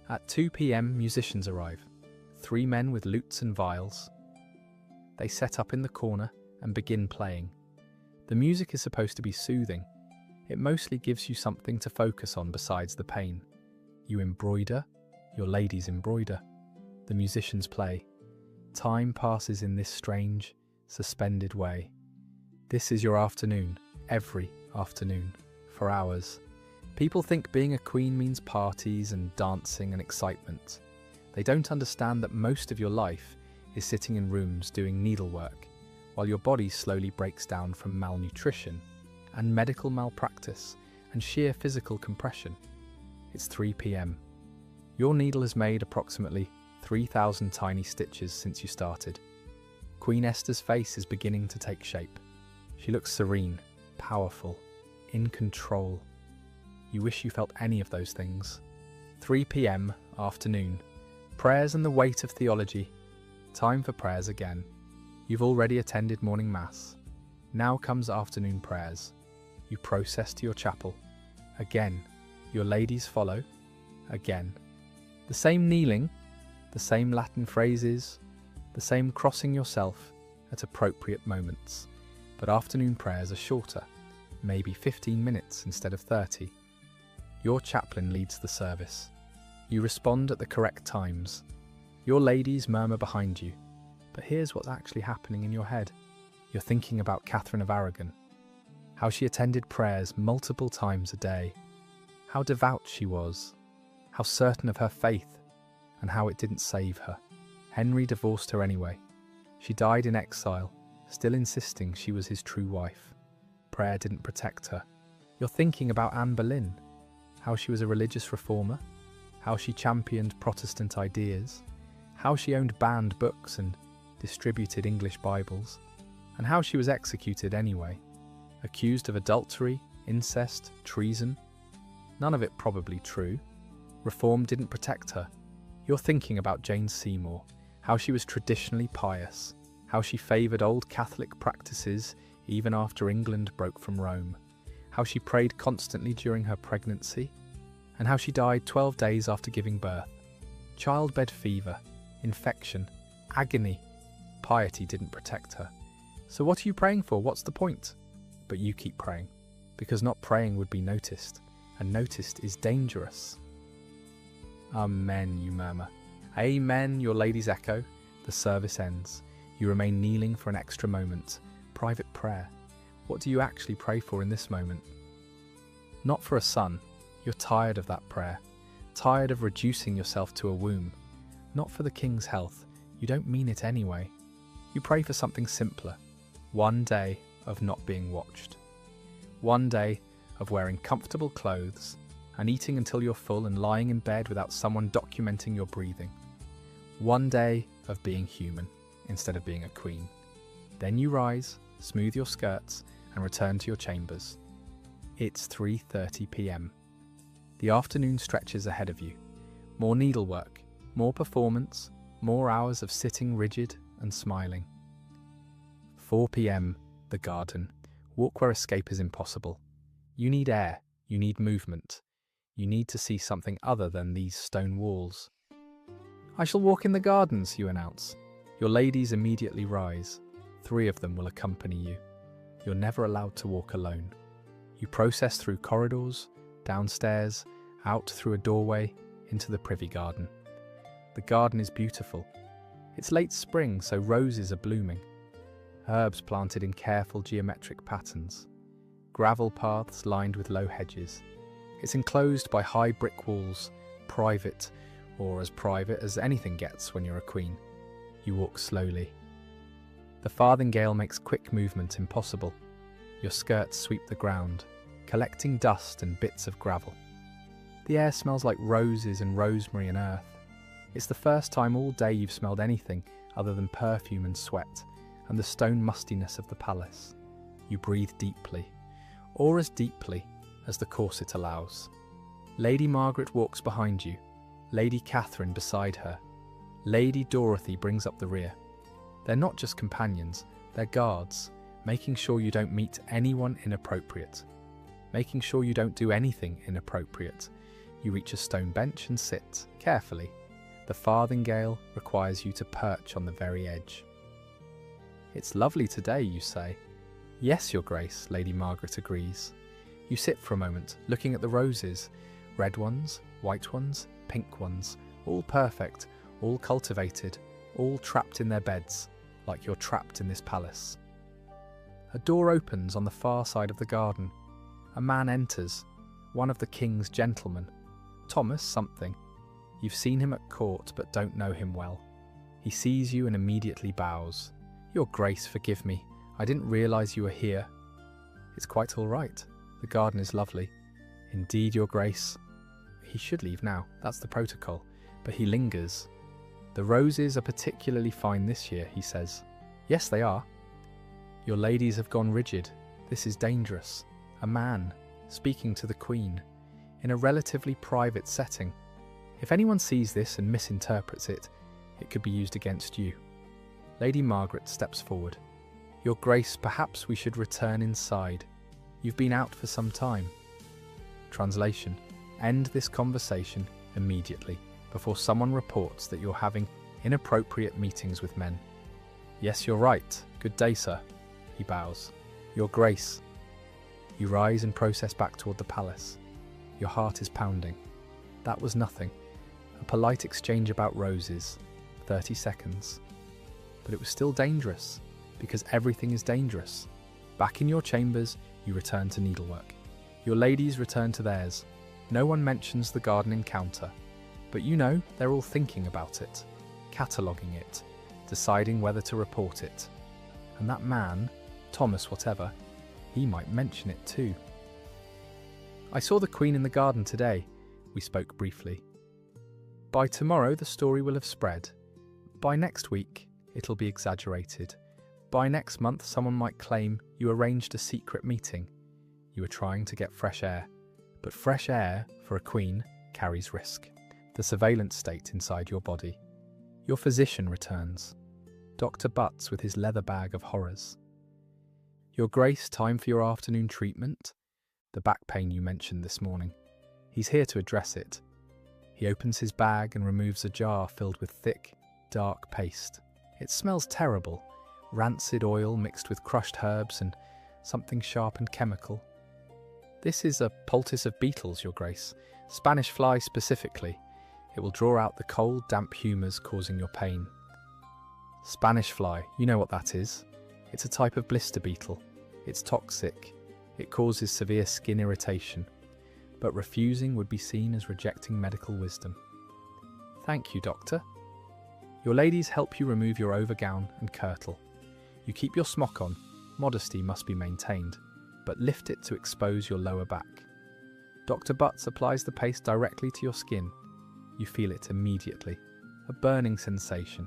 At 2 p.m, musicians arrive. 3 men with lutes and viols. They set up in the corner and begin playing. The music is supposed to be soothing. It mostly gives you something to focus on besides the pain. You embroider, your ladies embroider. The musicians play. Time passes in this strange, suspended way. This is your afternoon, every afternoon, for hours. People think being a queen means parties and dancing and excitement. They don't understand that most of your life is sitting in rooms doing needlework, while your body slowly breaks down from malnutrition and medical malpractice and sheer physical compression. It's 3 p.m. Your needle has made approximately 3,000 tiny stitches since you started. Queen Esther's face is beginning to take shape. She looks serene, powerful, in control. You wish you felt any of those things. 3 p.m, afternoon. Prayers and the weight of theology. Time for prayers again. You've already attended morning mass. Now comes afternoon prayers. You process to your chapel. Again. Your ladies follow. Again. The same kneeling, the same Latin phrases, the same crossing yourself at appropriate moments. But afternoon prayers are shorter, maybe 15 minutes instead of 30. Your chaplain leads the service. You respond at the correct times. Your ladies murmur behind you. But here's what's actually happening in your head. You're thinking about Catherine of Aragon, how she attended prayers multiple times a day, how devout she was, how certain of her faith, and how it didn't save her. Henry divorced her anyway. She died in exile, still insisting she was his true wife. Prayer didn't protect her. You're thinking about Anne Boleyn, how she was a religious reformer, how she championed Protestant ideas, how she owned banned books and distributed English Bibles, and how she was executed anyway, accused of adultery, incest, treason. None of it probably true. Reform didn't protect her. You're thinking about Jane Seymour, how she was traditionally pious, how she favoured old Catholic practices even after England broke from Rome, how she prayed constantly during her pregnancy, and how she died 12 days after giving birth. Childbed fever, infection, agony. Piety didn't protect her. So what are you praying for? What's the point? But you keep praying, because not praying would be noticed, and noticed is dangerous. Amen, you murmur. Amen, your ladies echo. The service ends. You remain kneeling for an extra moment. Private prayer. What do you actually pray for in this moment? Not for a son. You're tired of that prayer. Tired of reducing yourself to a womb. Not for the king's health. You don't mean it anyway. You pray for something simpler. One day of not being watched. One day of wearing comfortable clothes and eating until you're full and lying in bed without someone documenting your breathing. One day of being human instead of being a queen. Then you rise, smooth your skirts, and return to your chambers. It's 3:30 p.m. The afternoon stretches ahead of you. More needlework, more performance, more hours of sitting rigid and smiling. 4 p.m, the garden. Walk where escape is impossible. You need air, you need movement. You need to see something other than these stone walls. I shall walk in the gardens, you announce. Your ladies immediately rise. 3 of them will accompany you. You're never allowed to walk alone. You process through corridors, downstairs, out through a doorway, into the privy garden. The garden is beautiful. It's late spring, so roses are blooming. Herbs planted in careful geometric patterns. Gravel paths lined with low hedges. It's enclosed by high brick walls, private, or as private as anything gets when you're a queen. You walk slowly. The farthingale makes quick movement impossible. Your skirts sweep the ground, collecting dust and bits of gravel. The air smells like roses and rosemary and earth. It's the first time all day you've smelled anything other than perfume and sweat, and the stone mustiness of the palace. You breathe deeply, or as deeply as the corset allows. Lady Margaret walks behind you, Lady Catherine beside her. Lady Dorothy brings up the rear. They're not just companions, they're guards, making sure you don't meet anyone inappropriate, making sure you don't do anything inappropriate. You reach a stone bench and sit, carefully. The farthingale requires you to perch on the very edge. It's lovely today, you say. Yes, Your Grace, Lady Margaret agrees. You sit for a moment, looking at the roses, red ones, white ones, pink ones, all perfect, all cultivated, all trapped in their beds, like you're trapped in this palace. A door opens on the far side of the garden. A man enters, one of the king's gentlemen, Thomas something. You've seen him at court but don't know him well. He sees you and immediately bows. Your Grace, forgive me. I didn't realise you were here. It's quite all right. The garden is lovely. Indeed, Your Grace. He should leave now, that's the protocol, but he lingers. The roses are particularly fine this year, he says. Yes, they are. Your ladies have gone rigid. This is dangerous. A man, speaking to the Queen, in a relatively private setting. If anyone sees this and misinterprets it, it could be used against you. Lady Margaret steps forward. Your Grace, perhaps we should return inside. You've been out for some time. Translation: end this conversation immediately before someone reports that you're having inappropriate meetings with men. Yes, you're right. Good day, sir. He bows. Your Grace. You rise and process back toward the palace. Your heart is pounding. That was nothing. A polite exchange about roses. 30 seconds. But it was still dangerous, because everything is dangerous. Back in your chambers, you return to needlework. Your ladies return to theirs. No one mentions the garden encounter, but you know they're all thinking about it, cataloguing it, deciding whether to report it. And that man, Thomas whatever, he might mention it too. I saw the Queen in the garden today. We spoke briefly. By tomorrow the story will have spread. By next week it'll be exaggerated. By next month someone might claim you arranged a secret meeting. You were trying to get fresh air. But fresh air, for a queen, carries risk. The surveillance state inside your body. Your physician returns. Dr. Butts with his leather bag of horrors. Your Grace, time for your afternoon treatment? The back pain you mentioned this morning. He's here to address it. He opens his bag and removes a jar filled with thick, dark paste. It smells terrible. Rancid oil mixed with crushed herbs and something sharp and chemical. This is a poultice of beetles, Your Grace. Spanish fly specifically. It will draw out the cold, damp humours causing your pain. Spanish fly, you know what that is. It's a type of blister beetle. It's toxic. It causes severe skin irritation. But refusing would be seen as rejecting medical wisdom. Thank you, Doctor. Your ladies help you remove your overgown and kirtle. You keep your smock on. Modesty must be maintained, but lift it to expose your lower back. Dr. Butts applies the paste directly to your skin. You feel it immediately. A burning sensation.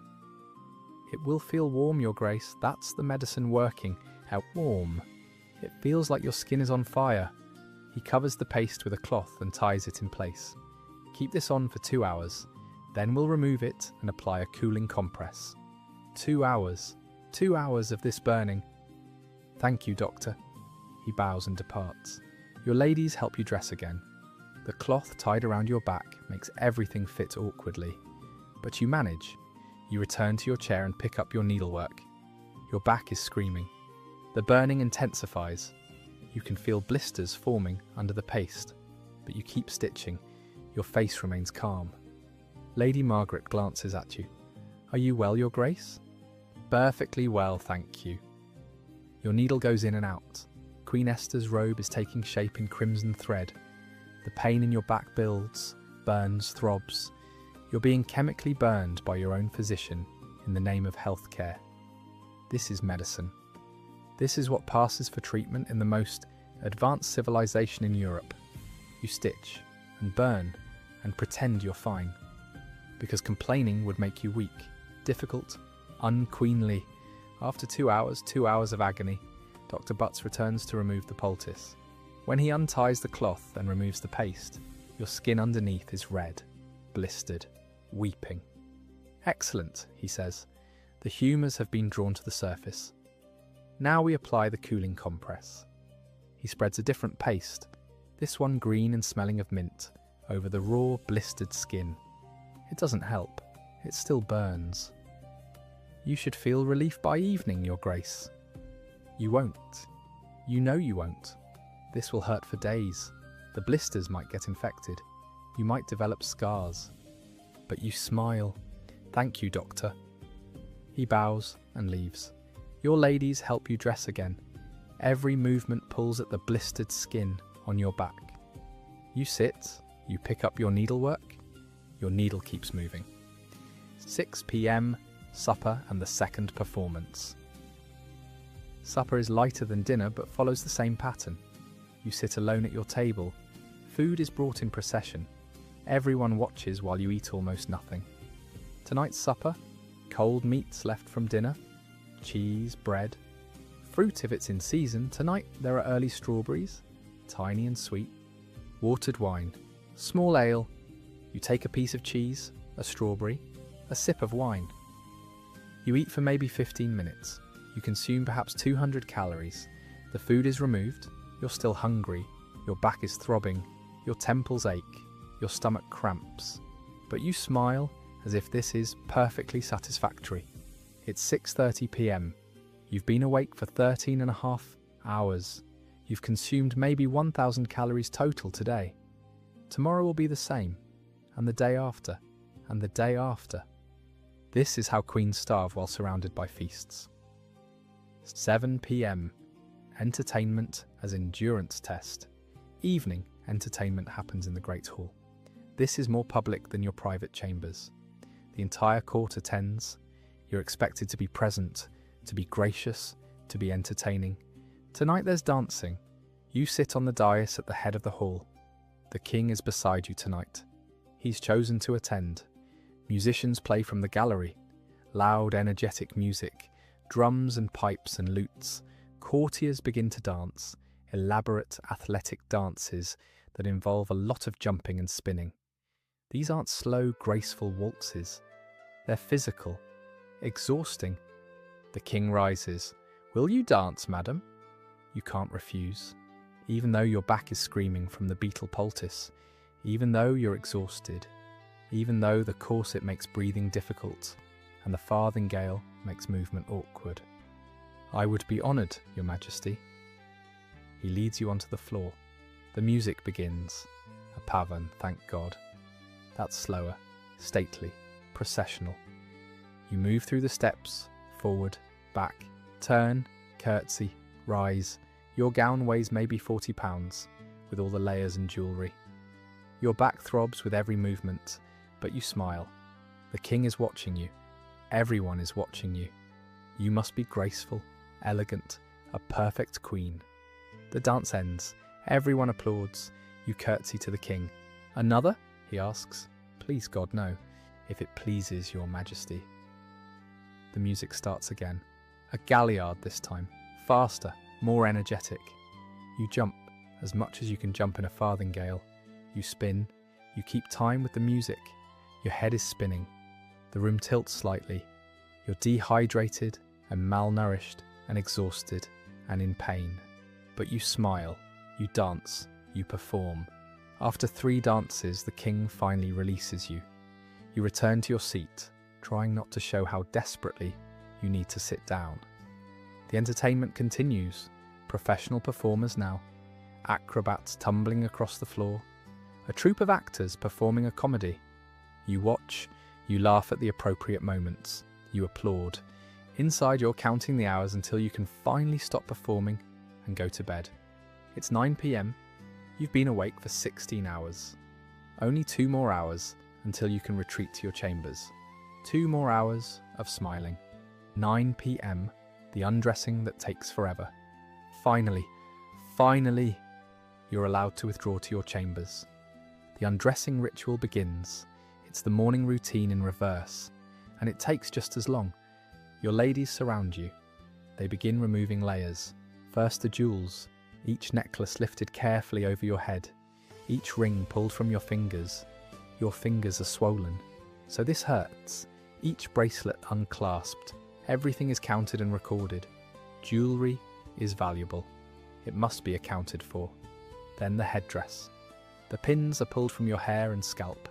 It will feel warm, Your Grace. That's the medicine working. How warm. It feels like your skin is on fire. He covers the paste with a cloth and ties it in place. Keep this on for 2 hours. Then we'll remove it and apply a cooling compress. 2 hours. 2 hours of this burning. Thank you, Doctor. He bows and departs. Your ladies help you dress again. The cloth tied around your back makes everything fit awkwardly. But you manage. You return to your chair and pick up your needlework. Your back is screaming. The burning intensifies. You can feel blisters forming under the paste, but you keep stitching. Your face remains calm. Lady Margaret glances at you. Are you well, Your Grace? Perfectly well, thank you. Your needle goes in and out. Queen Esther's robe is taking shape in crimson thread. The pain in your back builds, burns, throbs. You're being chemically burned by your own physician in the name of healthcare. This is medicine. This is what passes for treatment in the most advanced civilization in Europe. You stitch and burn and pretend you're fine. Because complaining would make you weak, difficult, unqueenly. After 2 hours of agony, Dr. Butts returns to remove the poultice. When he unties the cloth and removes the paste, your skin underneath is red, blistered, weeping. Excellent, he says. The humours have been drawn to the surface. Now we apply the cooling compress. He spreads a different paste, this one green and smelling of mint, over the raw, blistered skin. It doesn't help. It still burns. You should feel relief by evening, Your Grace. You won't. You know you won't. This will hurt for days. The blisters might get infected. You might develop scars. But you smile. Thank you, Doctor. He bows and leaves. Your ladies help you dress again. Every movement pulls at the blistered skin on your back. You sit, you pick up your needlework. Your needle keeps moving. 6 p.m, supper and the second performance. Supper is lighter than dinner but follows the same pattern. You sit alone at your table. Food is brought in procession. Everyone watches while you eat almost nothing. Tonight's supper? Cold meats left from dinner, cheese, bread, fruit if it's in season. Tonight there are early strawberries, tiny and sweet, watered wine, small ale. You take a piece of cheese, a strawberry, a sip of wine. You eat for maybe 15 minutes. You consume perhaps 200 calories. The food is removed. You're still hungry. Your back is throbbing. Your temples ache. Your stomach cramps. But you smile as if this is perfectly satisfactory. It's 6:30 p.m. You've been awake for 13.5 hours. You've consumed maybe 1,000 calories total today. Tomorrow will be the same, and the day after, and the day after. This is how queens starve while surrounded by feasts. 7 p.m. Entertainment as endurance test. Evening entertainment happens in the Great Hall. This is more public than your private chambers. The entire court attends. You're expected to be present, to be gracious, to be entertaining. Tonight there's dancing. You sit on the dais at the head of the hall. The king is beside you tonight. He's chosen to attend. Musicians play from the gallery. Loud, energetic music, drums and pipes and lutes. Courtiers begin to dance, elaborate, athletic dances that involve a lot of jumping and spinning. These aren't slow, graceful waltzes. They're physical, exhausting. The king rises. "Will you dance, madam?" You can't refuse. Even though your back is screaming from the beetle poultice, even though you're exhausted, even though the corset makes breathing difficult and the farthingale makes movement awkward. "I would be honoured, Your Majesty." He leads you onto the floor. The music begins. A pavan, thank God. That's slower, stately, processional. You move through the steps, forward, back, turn, curtsy, rise. Your gown weighs maybe 40 pounds, with all the layers and jewellery. Your back throbs with every movement, but you smile. The king is watching you. Everyone is watching you. You must be graceful, elegant, a perfect queen. The dance ends. Everyone applauds. You curtsy to the king. "Another?" he asks. "Please God, no, if it pleases Your Majesty." The music starts again. A galliard this time. Faster, more energetic. You jump as much as you can jump in a farthingale. You spin. You keep time with the music. Your head is spinning. The room tilts slightly. You're dehydrated and malnourished and exhausted and in pain. But you smile. You dance. You perform. After 3 dances, the king finally releases you. You return to your seat, trying not to show how desperately you need to sit down. The entertainment continues. Professional performers now. Acrobats tumbling across the floor. A troupe of actors performing a comedy. You watch. You laugh at the appropriate moments. You applaud. Inside, you're counting the hours until you can finally stop performing and go to bed. It's 9 p.m. You've been awake for 16 hours. Only 2 more hours until you can retreat to your chambers. 2 more hours of smiling. 9 p.m. The undressing that takes forever. Finally, you're allowed to withdraw to your chambers. The undressing ritual begins. It's the morning routine in reverse, and it takes just as long. Your ladies surround you. They begin removing layers. First the jewels, each necklace lifted carefully over your head, each ring pulled from your fingers. Your fingers are swollen, so this hurts. Each bracelet unclasped. Everything is counted and recorded. Jewellery is valuable. It must be accounted for. Then the headdress. The pins are pulled from your hair and scalp.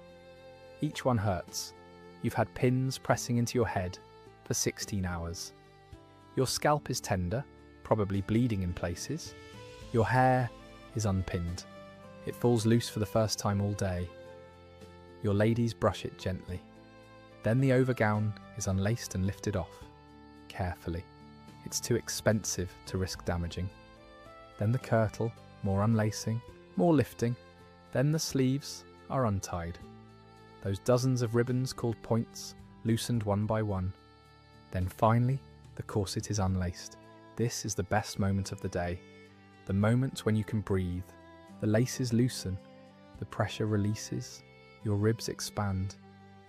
Each one hurts. You've had pins pressing into your head for 16 hours. Your scalp is tender, probably bleeding in places. Your hair is unpinned. It falls loose for the first time all day. Your ladies brush it gently. Then the overgown is unlaced and lifted off, carefully. It's too expensive to risk damaging. Then the kirtle, more unlacing, more lifting. Then the sleeves are untied. Those dozens of ribbons called points, loosened one by one. Then finally, the corset is unlaced. This is the best moment of the day. The moment when you can breathe. The laces loosen. The pressure releases. Your ribs expand.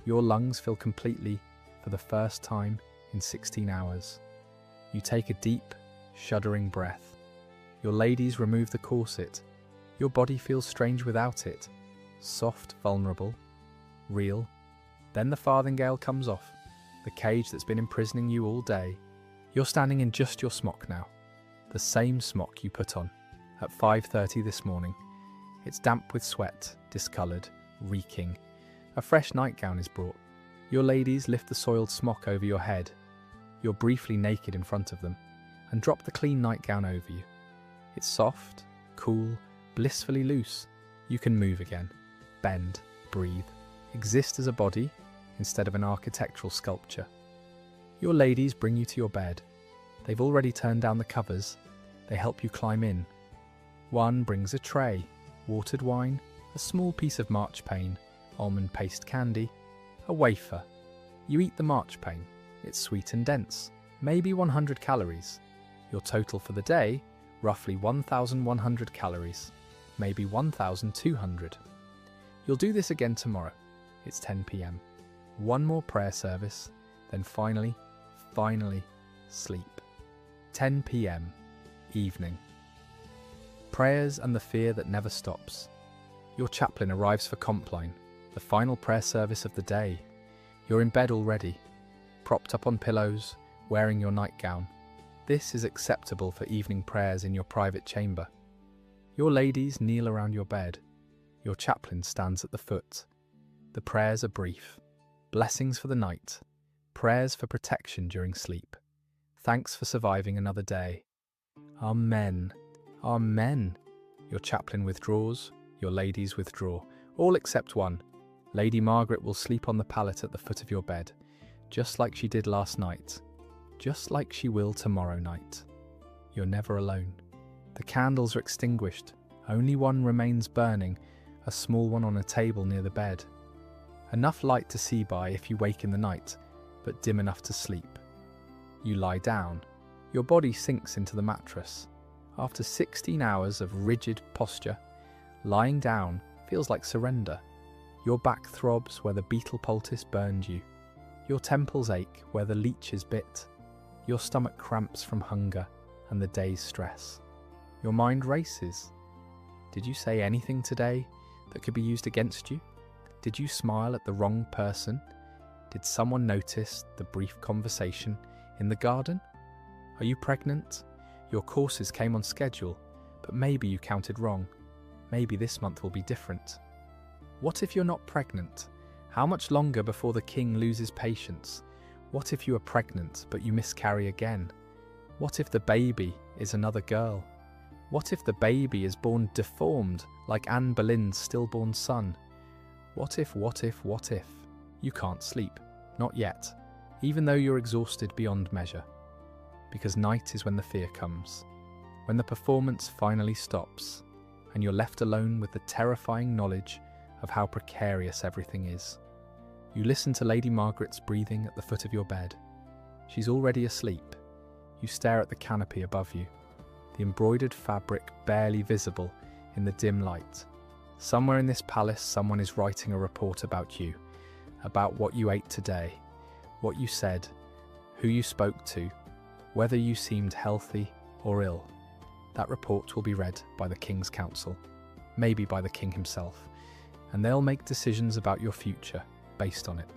Your lungs fill completely for the first time in 16 hours. You take a deep, shuddering breath. Your ladies remove the corset. Your body feels strange without it. Soft, vulnerable, real. Then the farthingale comes off, the cage that's been imprisoning you all day. You're standing in just your smock now, the same smock you put on at 5:30 this morning. It's damp with sweat, discoloured, reeking. A fresh nightgown is brought. Your ladies lift the soiled smock over your head. You're briefly naked in front of them and drop the clean nightgown over you. It's soft, cool, blissfully loose. You can move again, bend, breathe, exist as a body instead of an architectural sculpture. Your ladies bring you to your bed. They've already turned down the covers. They help you climb in. One brings a tray, watered wine, a small piece of marchpane, almond paste candy, a wafer. You eat the marchpane. It's sweet and dense, maybe 100 calories. Your total for the day, roughly 1,100 calories, maybe 1,200. You'll do this again tomorrow. It's 10 p.m. One more prayer service, then finally, sleep. 10 p.m. Evening. Prayers and the fear that never stops. Your chaplain arrives for Compline, the final prayer service of the day. You're in bed already, propped up on pillows, wearing your nightgown. This is acceptable for evening prayers in your private chamber. Your ladies kneel around your bed. Your chaplain stands at the foot. The prayers are brief. Blessings for the night. Prayers for protection during sleep. Thanks for surviving another day. Amen. Amen. Your chaplain withdraws. Your ladies withdraw. All except one. Lady Margaret will sleep on the pallet at the foot of your bed, just like she did last night. Just like she will tomorrow night. You're never alone. The candles are extinguished. Only one remains burning, a small one on a table near the bed. Enough light to see by if you wake in the night, but dim enough to sleep. You lie down. Your body sinks into the mattress. After 16 hours of rigid posture, lying down feels like surrender. Your back throbs where the beetle poultice burned you. Your temples ache where the leeches bit. Your stomach cramps from hunger and the day's stress. Your mind races. Did you say anything today that could be used against you? Did you smile at the wrong person? Did someone notice the brief conversation in the garden? Are you pregnant? Your courses came on schedule, but maybe you counted wrong. Maybe this month will be different. What if you're not pregnant? How much longer before the king loses patience? What if you are pregnant but you miscarry again? What if the baby is another girl? What if the baby is born deformed like Anne Boleyn's stillborn son? What if? You can't sleep. Not yet, even though you're exhausted beyond measure. Because night is when the fear comes, when the performance finally stops, and you're left alone with the terrifying knowledge of how precarious everything is. You listen to Lady Margaret's breathing at the foot of your bed. She's already asleep. You stare at the canopy above you, the embroidered fabric barely visible in the dim light. Somewhere in this palace, someone is writing a report about you, about what you ate today, what you said, who you spoke to, whether you seemed healthy or ill. That report will be read by the King's Council, maybe by the King himself, and they'll make decisions about your future based on it.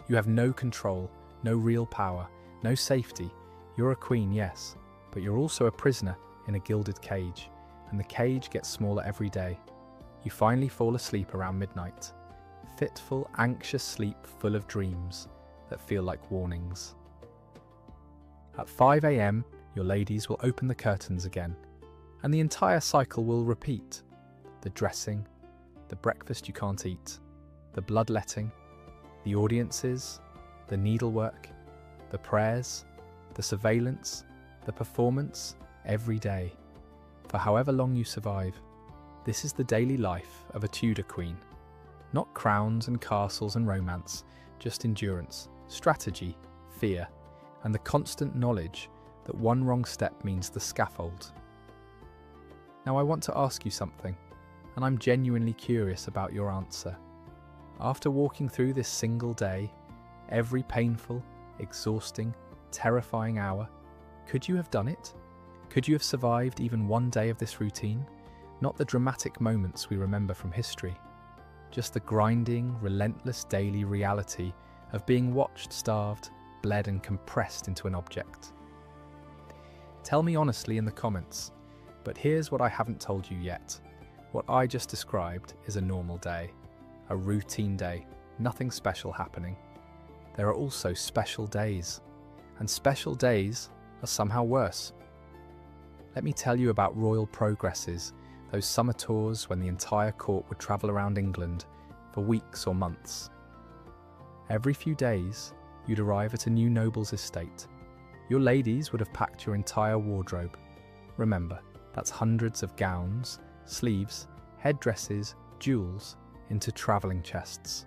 You have no control, no real power, no safety. You're a queen, yes, but you're also a prisoner in a gilded cage, and the cage gets smaller every day. You finally fall asleep around midnight. Fitful, anxious sleep full of dreams that feel like warnings. At 5 a.m, your ladies will open the curtains again, and the entire cycle will repeat. The dressing, the breakfast you can't eat, the bloodletting, the audiences, the needlework, the prayers, the surveillance, the performance, every day. For however long you survive, this is the daily life of a Tudor queen. Not crowns and castles and romance, just endurance, strategy, fear, and the constant knowledge that one wrong step means the scaffold. Now I want to ask you something, and I'm genuinely curious about your answer. After walking through this single day, every painful, exhausting, terrifying hour, could you have done it? Could you have survived even one day of this routine? Not the dramatic moments we remember from history, just the grinding, relentless daily reality of being watched, starved, bled and compressed into an object. Tell me honestly in the comments, but here's what I haven't told you yet. What I just described is a normal day, a routine day, nothing special happening. There are also special days, and special days are somehow worse. Let me tell you about royal progresses, those summer tours when the entire court would travel around England for weeks or months. Every few days, you'd arrive at a new noble's estate. Your ladies would have packed your entire wardrobe. Remember, that's hundreds of gowns, sleeves, headdresses, jewels into travelling chests.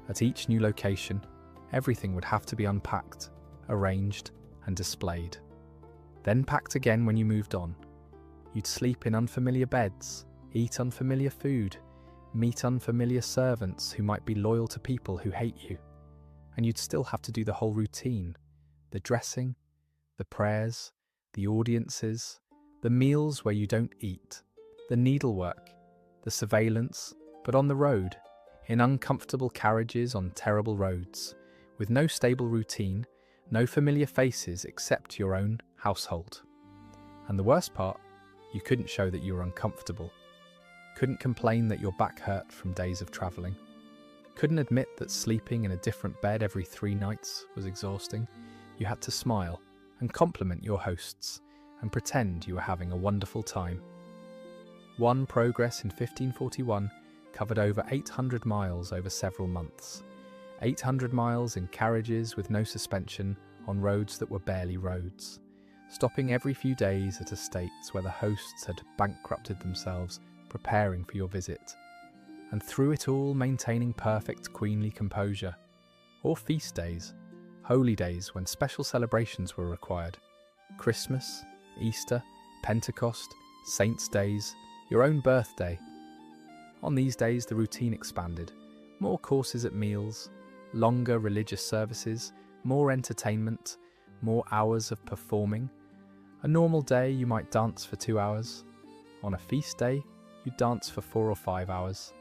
At each new location, everything would have to be unpacked, arranged, and displayed. Then packed again when you moved on. You'd sleep in unfamiliar beds, eat unfamiliar food, meet unfamiliar servants who might be loyal to people who hate you. And you'd still have to do the whole routine, the dressing, the prayers, the audiences, the meals where you don't eat, the needlework, the surveillance, but on the road, in uncomfortable carriages on terrible roads, with no stable routine, no familiar faces except your own household. And the worst part, you couldn't show that you were uncomfortable, couldn't complain that your back hurt from days of travelling, couldn't admit that sleeping in a different bed every 3 nights was exhausting. You had to smile and compliment your hosts and pretend you were having a wonderful time. One progress in 1541 covered over 800 miles over several months. 800 miles in carriages with no suspension on roads that were barely roads, stopping every few days at estates where the hosts had bankrupted themselves preparing for your visit, and through it all maintaining perfect queenly composure. Or feast days, holy days when special celebrations were required. Christmas, Easter, Pentecost, Saints' days, your own birthday. On these days the routine expanded, more courses at meals, longer religious services, more entertainment, more hours of performing. A normal day you might dance for 2 hours. On a feast day, you'd dance for 4 or 5 hours.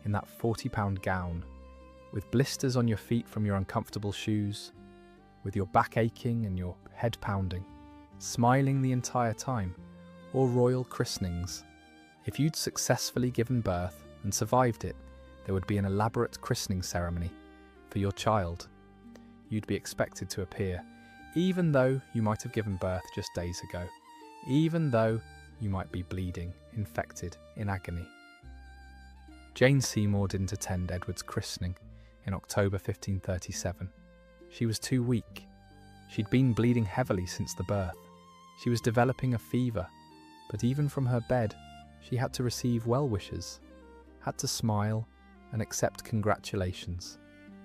In that £40 gown, with blisters on your feet from your uncomfortable shoes, with your back aching and your head pounding, smiling the entire time. Or royal christenings. If you'd successfully given birth and survived it, there would be an elaborate christening ceremony for your child. You'd be expected to appear, even though you might have given birth just days ago, even though you might be bleeding, infected, in agony. Jane Seymour didn't attend Edward's christening in October 1537. She was too weak. She'd been bleeding heavily since the birth. She was developing a fever, but even from her bed, she had to receive well wishes, had to smile and accept congratulations,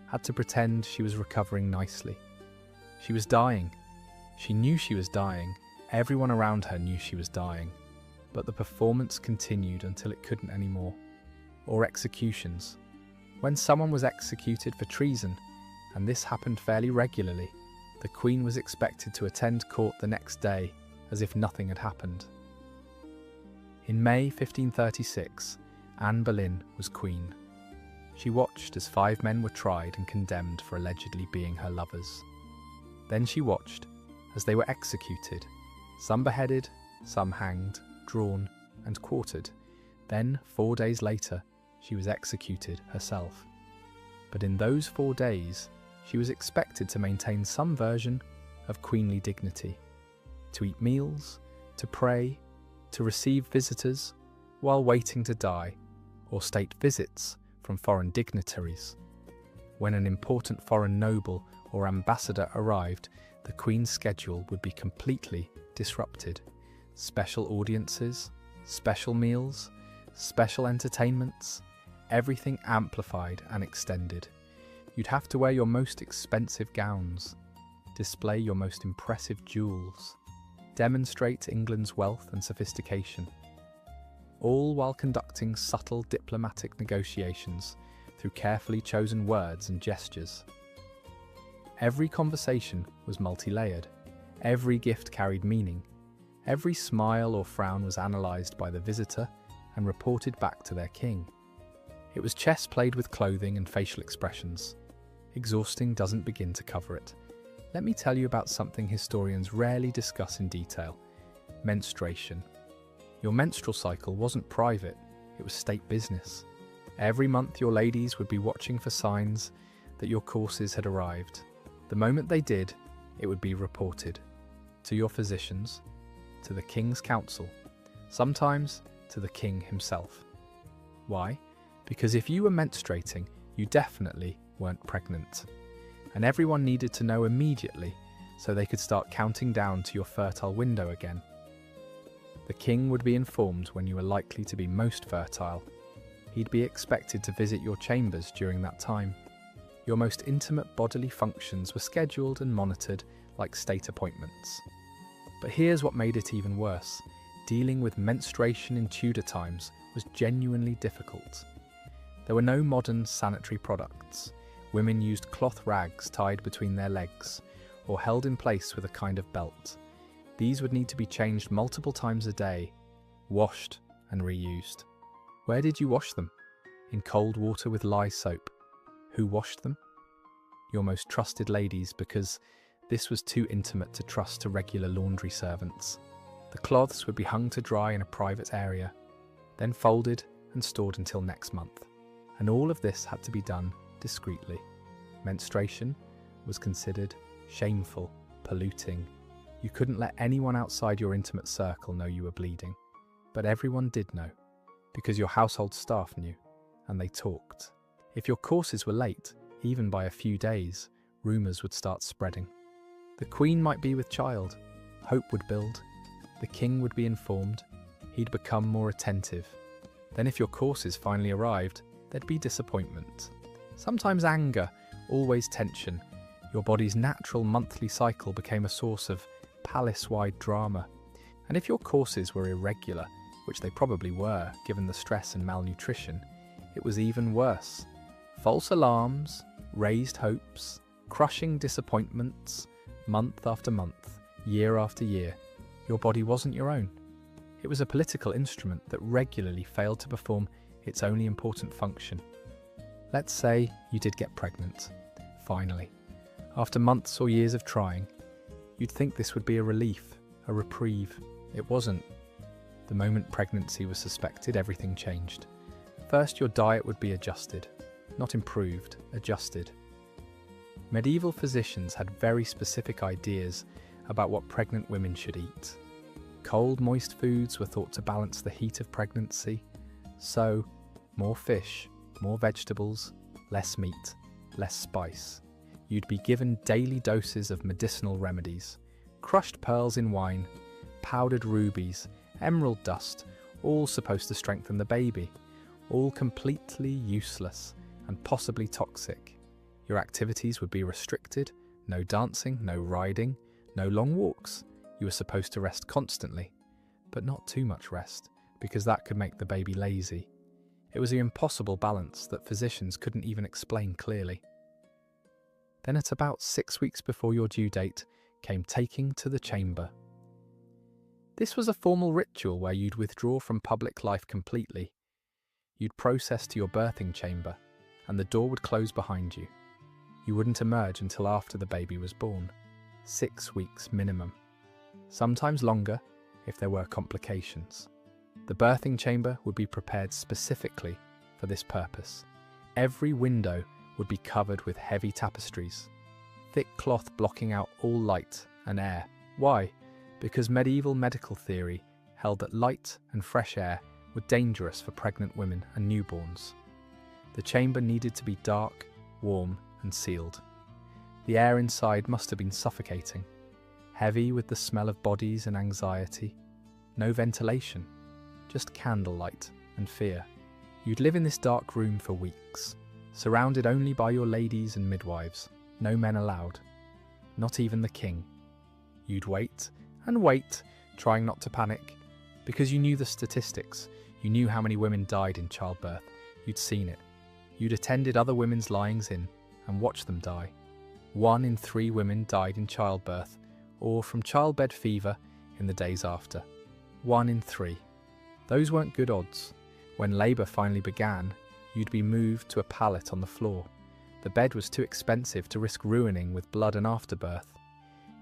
had to pretend she was recovering nicely. She was dying. She knew she was dying. Everyone around her knew she was dying. But the performance continued until it couldn't anymore. Or executions. When someone was executed for treason, and this happened fairly regularly, the Queen was expected to attend court the next day as if nothing had happened. In May 1536, Anne Boleyn was Queen. She watched as 5 men were tried and condemned for allegedly being her lovers. Then she watched as they were executed, some beheaded, some hanged, drawn and quartered. Then, 4 days later, she was executed herself. But in those 4 days, she was expected to maintain some version of queenly dignity, to eat meals, to pray, to receive visitors while waiting to die, or state visits from foreign dignitaries. When an important foreign noble or ambassador arrived, the Queen's schedule would be completely disrupted. Special audiences, special meals, special entertainments, everything amplified and extended. You'd have to wear your most expensive gowns, display your most impressive jewels, demonstrate England's wealth and sophistication, all while conducting subtle diplomatic negotiations through carefully chosen words and gestures. Every conversation was multi-layered. Every gift carried meaning. Every smile or frown was analysed by the visitor and reported back to their king. It was chess played with clothing and facial expressions. Exhausting doesn't begin to cover it. Let me tell you about something historians rarely discuss in detail: menstruation. Your menstrual cycle wasn't private, it was state business. Every month your ladies would be watching for signs that your courses had arrived. The moment they did, it would be reported to your physicians, to the king's council, sometimes to the king himself. Why? Because if you were menstruating, you definitely weren't pregnant. And everyone needed to know immediately so they could start counting down to your fertile window again. The king would be informed when you were likely to be most fertile. He'd be expected to visit your chambers during that time. Your most intimate bodily functions were scheduled and monitored like state appointments. But here's what made it even worse. Dealing with menstruation in Tudor times was genuinely difficult. There were no modern sanitary products. Women used cloth rags tied between their legs or held in place with a kind of belt. These would need to be changed multiple times a day, washed and reused. Where did you wash them? In cold water with lye soap. Who washed them? Your most trusted ladies, because this was too intimate to trust to regular laundry servants. The cloths would be hung to dry in a private area, then folded and stored until next month. And all of this had to be done discreetly. Menstruation was considered shameful, polluting. You couldn't let anyone outside your intimate circle know you were bleeding. But everyone did know, because your household staff knew, and they talked. If your courses were late, even by a few days, rumours would start spreading. The queen might be with child, hope would build, the king would be informed, he'd become more attentive. Then if your courses finally arrived, there'd be disappointment. Sometimes anger, always tension. Your body's natural monthly cycle became a source of palace-wide drama. And if your courses were irregular, which they probably were given the stress and malnutrition, it was even worse. False alarms, raised hopes, crushing disappointments, month after month, year after year. Your body wasn't your own. It was a political instrument that regularly failed to perform its only important function. Let's say you did get pregnant, finally. After months or years of trying, you'd think this would be a relief, a reprieve. It wasn't. The moment pregnancy was suspected, everything changed. First, your diet would be adjusted. Not improved, adjusted. Medieval physicians had very specific ideas about what pregnant women should eat. Cold, moist foods were thought to balance the heat of pregnancy. So, more fish, more vegetables, less meat, less spice. You'd be given daily doses of medicinal remedies, crushed pearls in wine, powdered rubies, emerald dust, all supposed to strengthen the baby, all completely useless and possibly toxic. Your activities would be restricted, no dancing, no riding, no long walks. You were supposed to rest constantly, but not too much rest, because that could make the baby lazy. It was an impossible balance that physicians couldn't even explain clearly. Then at about 6 weeks before your due date came taking to the chamber. This was a formal ritual where you'd withdraw from public life completely. You'd process to your birthing chamber, and the door would close behind you. You wouldn't emerge until after the baby was born. 6 weeks minimum. Sometimes longer if there were complications. The birthing chamber would be prepared specifically for this purpose. Every window would be covered with heavy tapestries, thick cloth blocking out all light and air. Why? Because medieval medical theory held that light and fresh air were dangerous for pregnant women and newborns. The chamber needed to be dark, warm, and sealed. The air inside must have been suffocating, heavy with the smell of bodies and anxiety. No ventilation, just candlelight and fear. You'd live in this dark room for weeks, surrounded only by your ladies and midwives, no men allowed, not even the king. You'd wait and wait, trying not to panic, because you knew the statistics, you knew how many women died in childbirth, you'd seen it. You'd attended other women's lyings-in and watched them die. 1 in 3 women died in childbirth or from childbed fever in the days after. 1 in 3. Those weren't good odds. When labour finally began, you'd be moved to a pallet on the floor. The bed was too expensive to risk ruining with blood and afterbirth.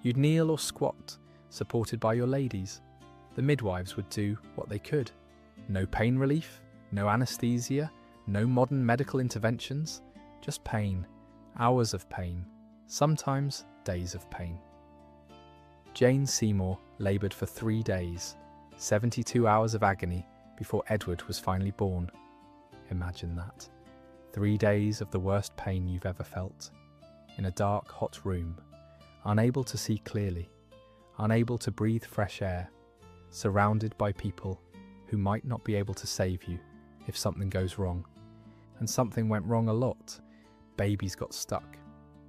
You'd kneel or squat, supported by your ladies. The midwives would do what they could. No pain relief, no anaesthesia, no modern medical interventions, just pain, hours of pain, sometimes days of pain. Jane Seymour laboured for 3 days, 72 hours of agony before Edward was finally born. Imagine that. 3 days of the worst pain you've ever felt, in a dark, hot room, unable to see clearly, unable to breathe fresh air, surrounded by people who might not be able to save you if something goes wrong. And something went wrong a lot. Babies got stuck,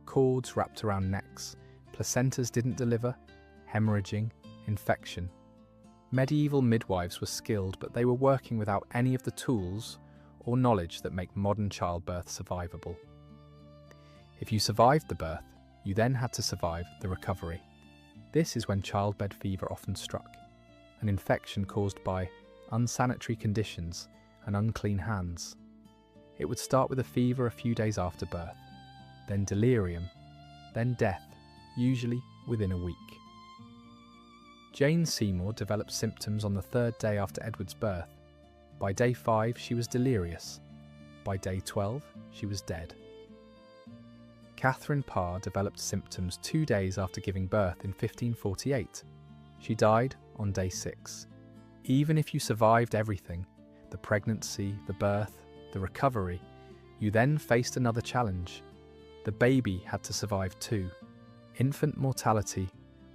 cords wrapped around necks, placentas didn't deliver, hemorrhaging, infection. Medieval midwives were skilled, but they were working without any of the tools or knowledge that make modern childbirth survivable. If you survived the birth, you then had to survive the recovery. This is when childbed fever often struck, an infection caused by unsanitary conditions and unclean hands. It would start with a fever a few days after birth, then delirium, then death, usually within a week. Jane Seymour developed symptoms on the 3rd day after Edward's birth. By day 5, she was delirious. By day 12, she was dead. Catherine Parr developed symptoms 2 days after giving birth in 1548. She died on day 6. Even if you survived everything, the pregnancy, the birth, the recovery, you then faced another challenge. The baby had to survive too. Infant mortality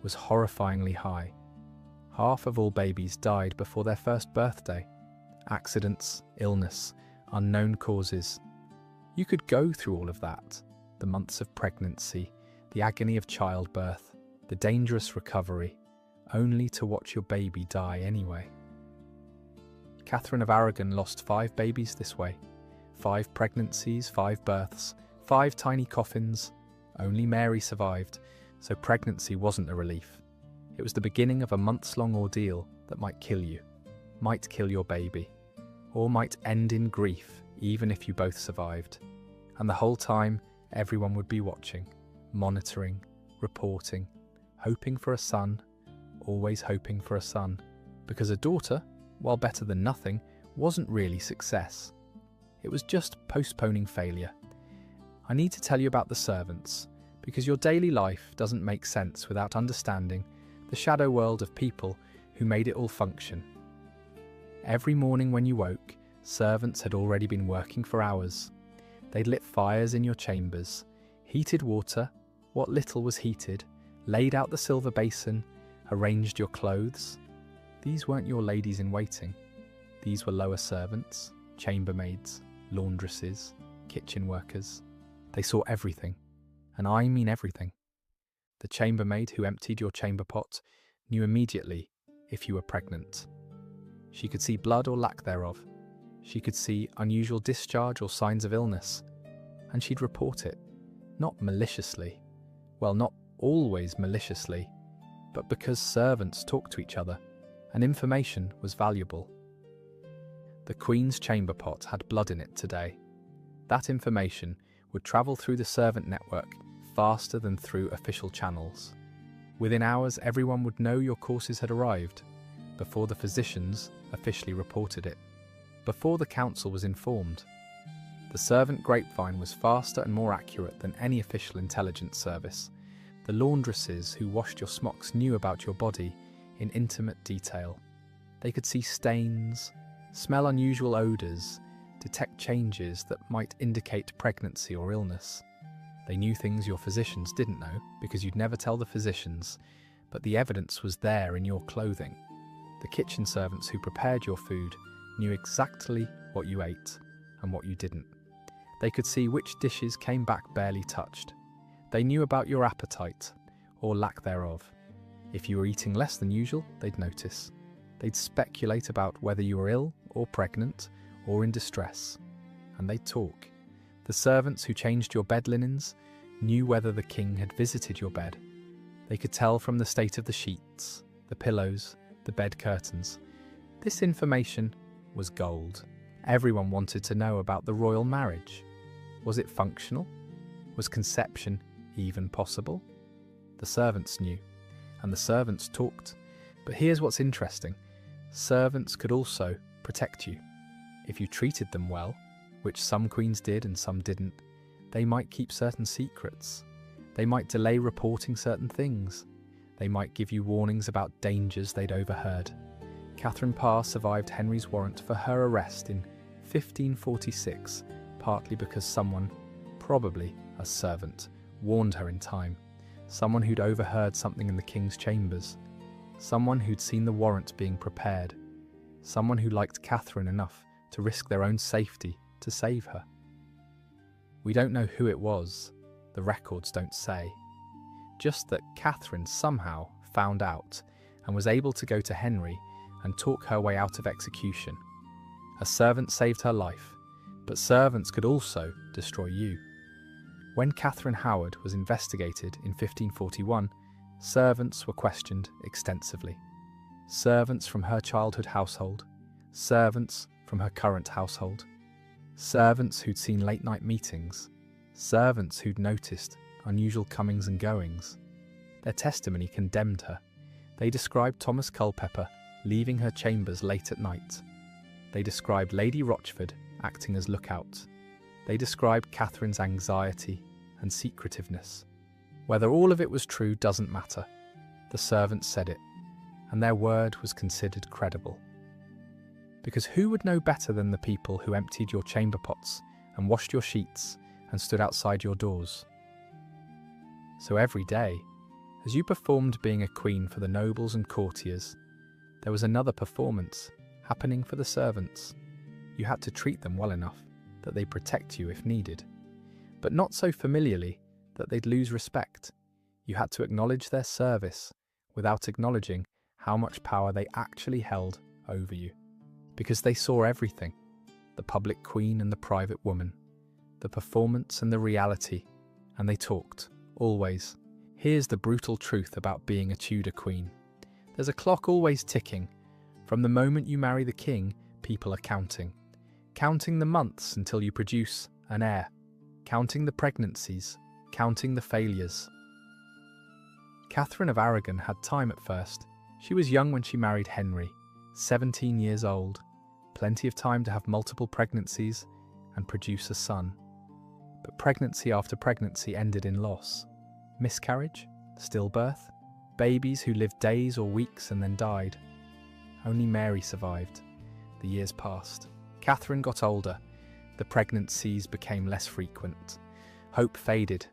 was horrifyingly high. Half of all babies died before their first birthday. Accidents, illness, unknown causes. You could go through all of that, the months of pregnancy, the agony of childbirth, the dangerous recovery, only to watch your baby die anyway. Catherine of Aragon lost 5 babies this way. 5 pregnancies, 5 births, 5 tiny coffins. Only Mary survived, so pregnancy wasn't a relief. It was the beginning of a months-long ordeal that might kill you, might kill your baby, or might end in grief even if you both survived. And the whole time, everyone would be watching, monitoring, reporting, hoping for a son, always hoping for a son, because a daughter, while better than nothing, wasn't really success. It was just postponing failure. I need to tell you about the servants, because your daily life doesn't make sense without understanding the shadow world of people who made it all function. Every morning when you woke, servants had already been working for hours. They'd lit fires in your chambers, heated water, what little was heated, laid out the silver basin, arranged your clothes. These weren't your ladies-in-waiting. These were lower servants, chambermaids, laundresses, kitchen workers. They saw everything, and I mean everything. The chambermaid who emptied your chamber pot knew immediately if you were pregnant. She could see blood or lack thereof. She could see unusual discharge or signs of illness, and she'd report it, not maliciously. Well, not always maliciously, but because servants talked to each other, and information was valuable. The Queen's chamber pot had blood in it today. That information would travel through the servant network faster than through official channels. Within hours, everyone would know your courses had arrived, before the physicians officially reported it, before the council was informed. The servant grapevine was faster and more accurate than any official intelligence service. The laundresses who washed your smocks knew about your body in intimate detail. They could see stains, smell unusual odours, detect changes that might indicate pregnancy or illness. They knew things your physicians didn't know because you'd never tell the physicians, but the evidence was there in your clothing. The kitchen servants who prepared your food knew exactly what you ate and what you didn't. They could see which dishes came back barely touched. They knew about your appetite, or lack thereof. If you were eating less than usual, they'd notice. They'd speculate about whether you were ill or pregnant or in distress. And they'd talk. The servants who changed your bed linens knew whether the king had visited your bed. They could tell from the state of the sheets, the pillows, the bed curtains. This information was gold. Everyone wanted to know about the royal marriage. Was it functional? Was conception even possible? The servants knew, and the servants talked. But here's what's interesting. Servants could also protect you. If you treated them well, which some queens did and some didn't, they might keep certain secrets. They might delay reporting certain things. They might give you warnings about dangers they'd overheard. Catherine Parr survived Henry's warrant for her arrest in 1546, partly because someone, probably a servant, warned her in time. Someone who'd overheard something in the king's chambers. Someone who'd seen the warrant being prepared. Someone who liked Catherine enough to risk their own safety to save her. We don't know who it was, the records don't say. Just that Catherine somehow found out and was able to go to Henry and talk her way out of execution. A servant saved her life, but servants could also destroy you. When Catherine Howard was investigated in 1541, servants were questioned extensively. Servants from her childhood household, servants from her current household, servants who'd seen late-night meetings, servants who'd noticed unusual comings and goings. Their testimony condemned her. They described Thomas Culpeper leaving her chambers late at night. They described Lady Rochford acting as lookout. They described Catherine's anxiety and secretiveness. Whether all of it was true doesn't matter. The servants said it, and their word was considered credible. Because who would know better than the people who emptied your chamber pots and washed your sheets and stood outside your doors? So every day, as you performed being a queen for the nobles and courtiers, there was another performance happening for the servants. You had to treat them well enough that they'd protect you if needed, but not so familiarly that they'd lose respect. You had to acknowledge their service without acknowledging how much power they actually held over you. Because they saw everything, the public queen and the private woman, the performance and the reality, and they talked, always. Here's the brutal truth about being a Tudor queen. There's a clock always ticking. From the moment you marry the king, people are counting. Counting the months until you produce an heir. Counting the pregnancies. Counting the failures. Catherine of Aragon had time at first. She was young when she married Henry, 17 years old. Plenty of time to have multiple pregnancies and produce a son. But pregnancy after pregnancy ended in loss. Miscarriage, stillbirth, babies who lived days or weeks and then died. Only Mary survived. The years passed. Catherine got older. The pregnancies became less frequent. Hope faded.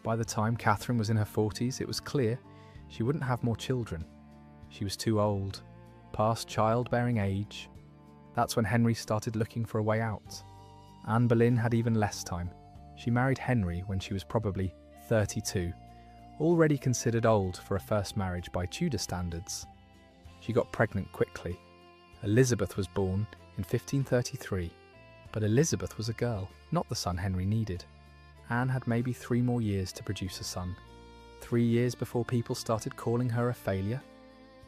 By the time Catherine was in her 40s, it was clear she wouldn't have more children. She was too old, past childbearing age. That's when Henry started looking for a way out. Anne Boleyn had even less time. She married Henry when she was probably 32, already considered old for a first marriage by Tudor standards. She got pregnant quickly. Elizabeth was born in 1533, but Elizabeth was a girl, not the son Henry needed. Anne had maybe 3 more years to produce a son. 3 years before people started calling her a failure.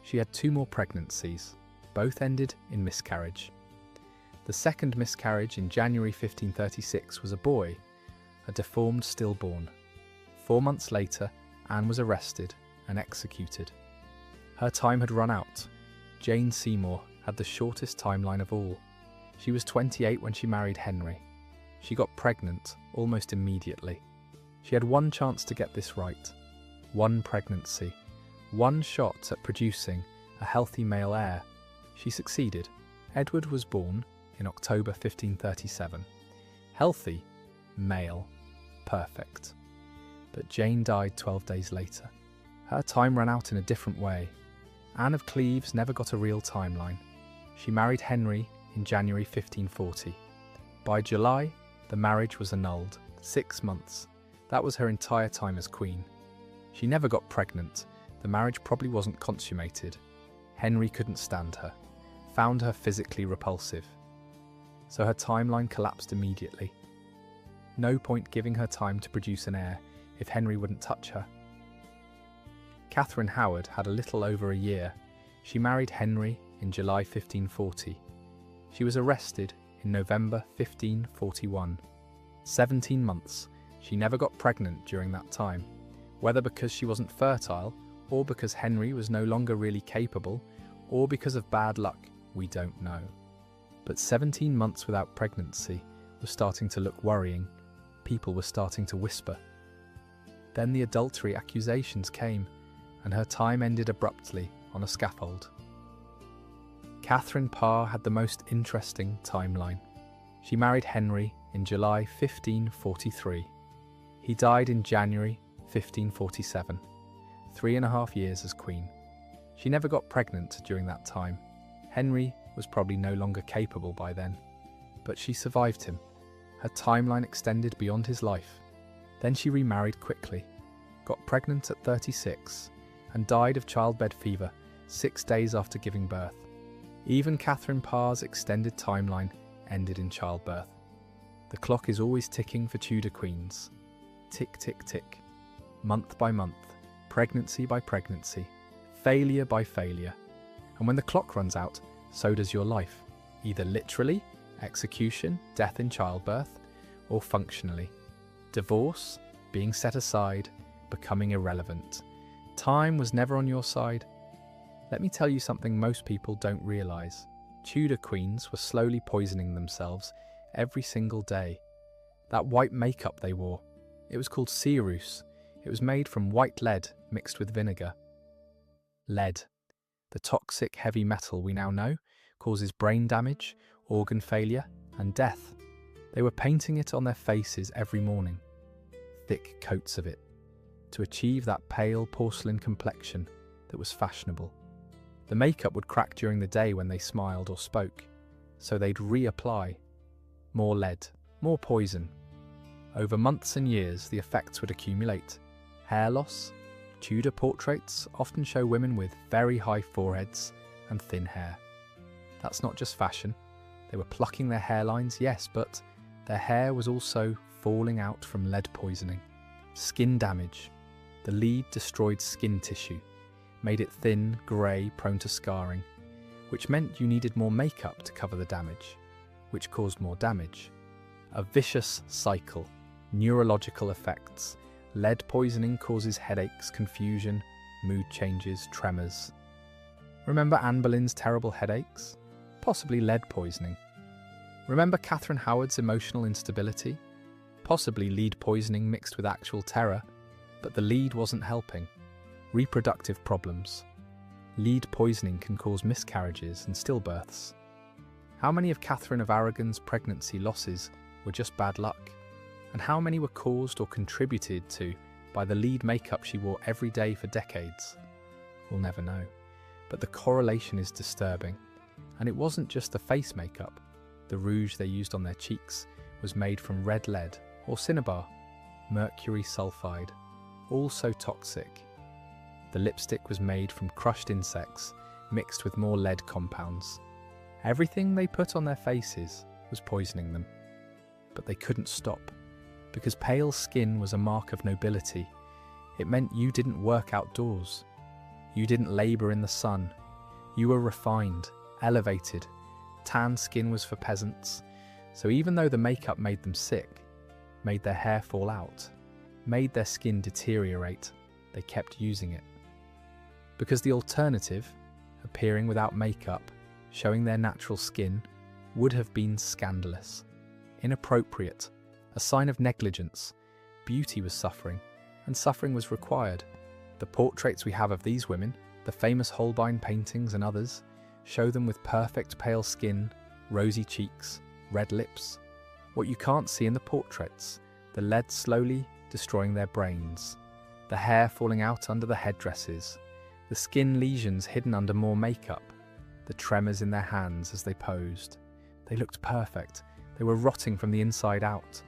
She had 2 more pregnancies. Both ended in miscarriage. The second miscarriage in January 1536 was a boy, a deformed stillborn. 4 months later, Anne was arrested and executed. Her time had run out. Jane Seymour had the shortest timeline of all. She was 28 when she married Henry. She got pregnant almost immediately. She had 1 chance to get this right. 1 pregnancy. 1 shot at producing a healthy male heir. She succeeded. Edward was born in October 1537. Healthy, male, perfect. But Jane died 12 days later. Her time ran out in a different way. Anne of Cleves never got a real timeline. She married Henry in January 1540. By July, the marriage was annulled. 6 months. That was her entire time as queen. She never got pregnant. The marriage probably wasn't consummated. Henry couldn't stand her, found her physically repulsive. So her timeline collapsed immediately. No point giving her time to produce an heir if Henry wouldn't touch her. Catherine Howard had a little over a year. She married Henry in July 1540. She was arrested in November 1541. 17 months. She never got pregnant during that time, whether because she wasn't fertile, or because Henry was no longer really capable, or because of bad luck, we don't know. But 17 months without pregnancy was starting to look worrying. People were starting to whisper. Then the adultery accusations came, and her time ended abruptly on a scaffold. Catherine Parr had the most interesting timeline. She married Henry in July 1543. He died in January 1547, 3.5 years as queen. She never got pregnant during that time. Henry was probably no longer capable by then, but she survived him. Her timeline extended beyond his life. Then she remarried quickly, got pregnant at 36, and died of childbed fever 6 days after giving birth. Even Catherine Parr's extended timeline ended in childbirth. The clock is always ticking for Tudor queens. Tick, tick, tick. Month by month, pregnancy by pregnancy, failure by failure. And when the clock runs out, so does your life. Either literally, execution, death in childbirth, or functionally. Divorce, being set aside, becoming irrelevant. Time was never on your side. Let me tell you something most people don't realise. Tudor queens were slowly poisoning themselves every single day. That white makeup they wore, it was called ceruse. It was made from white lead mixed with vinegar. Lead, the toxic heavy metal we now know, causes brain damage, organ failure, and death. They were painting it on their faces every morning, thick coats of it, to achieve that pale porcelain complexion that was fashionable. The makeup would crack during the day when they smiled or spoke, so they'd reapply. More lead, more poison. Over months and years, the effects would accumulate. Hair loss. Tudor portraits often show women with very high foreheads and thin hair. That's not just fashion. They were plucking their hairlines, yes, but their hair was also falling out from lead poisoning. Skin damage. The lead destroyed skin tissue, made it thin, grey, prone to scarring, which meant you needed more makeup to cover the damage, which caused more damage. A vicious cycle. Neurological effects. Lead poisoning causes headaches, confusion, mood changes, tremors. Remember Anne Boleyn's terrible headaches? Possibly lead poisoning. Remember Catherine Howard's emotional instability? Possibly lead poisoning mixed with actual terror, but the lead wasn't helping. Reproductive problems. Lead poisoning can cause miscarriages and stillbirths. How many of Catherine of Aragon's pregnancy losses were just bad luck? And how many were caused or contributed to by the lead makeup she wore every day for decades? We'll never know. But the correlation is disturbing. And it wasn't just the face makeup. The rouge they used on their cheeks was made from red lead or cinnabar, mercury sulfide, all so toxic. The lipstick was made from crushed insects mixed with more lead compounds. Everything they put on their faces was poisoning them. But they couldn't stop, because pale skin was a mark of nobility. It meant you didn't work outdoors. You didn't labour in the sun. You were refined, elevated. Tan skin was for peasants. So even though the makeup made them sick, made their hair fall out, made their skin deteriorate, they kept using it. Because the alternative, appearing without makeup, showing their natural skin, would have been scandalous, inappropriate, a sign of negligence. Beauty was suffering, and suffering was required. The portraits we have of these women, the famous Holbein paintings and others, show them with perfect pale skin, rosy cheeks, red lips. What you can't see in the portraits, the lead slowly destroying their brains, the hair falling out under the headdresses, the skin lesions hidden under more makeup, the tremors in their hands as they posed. They looked perfect. They were rotting from the inside out,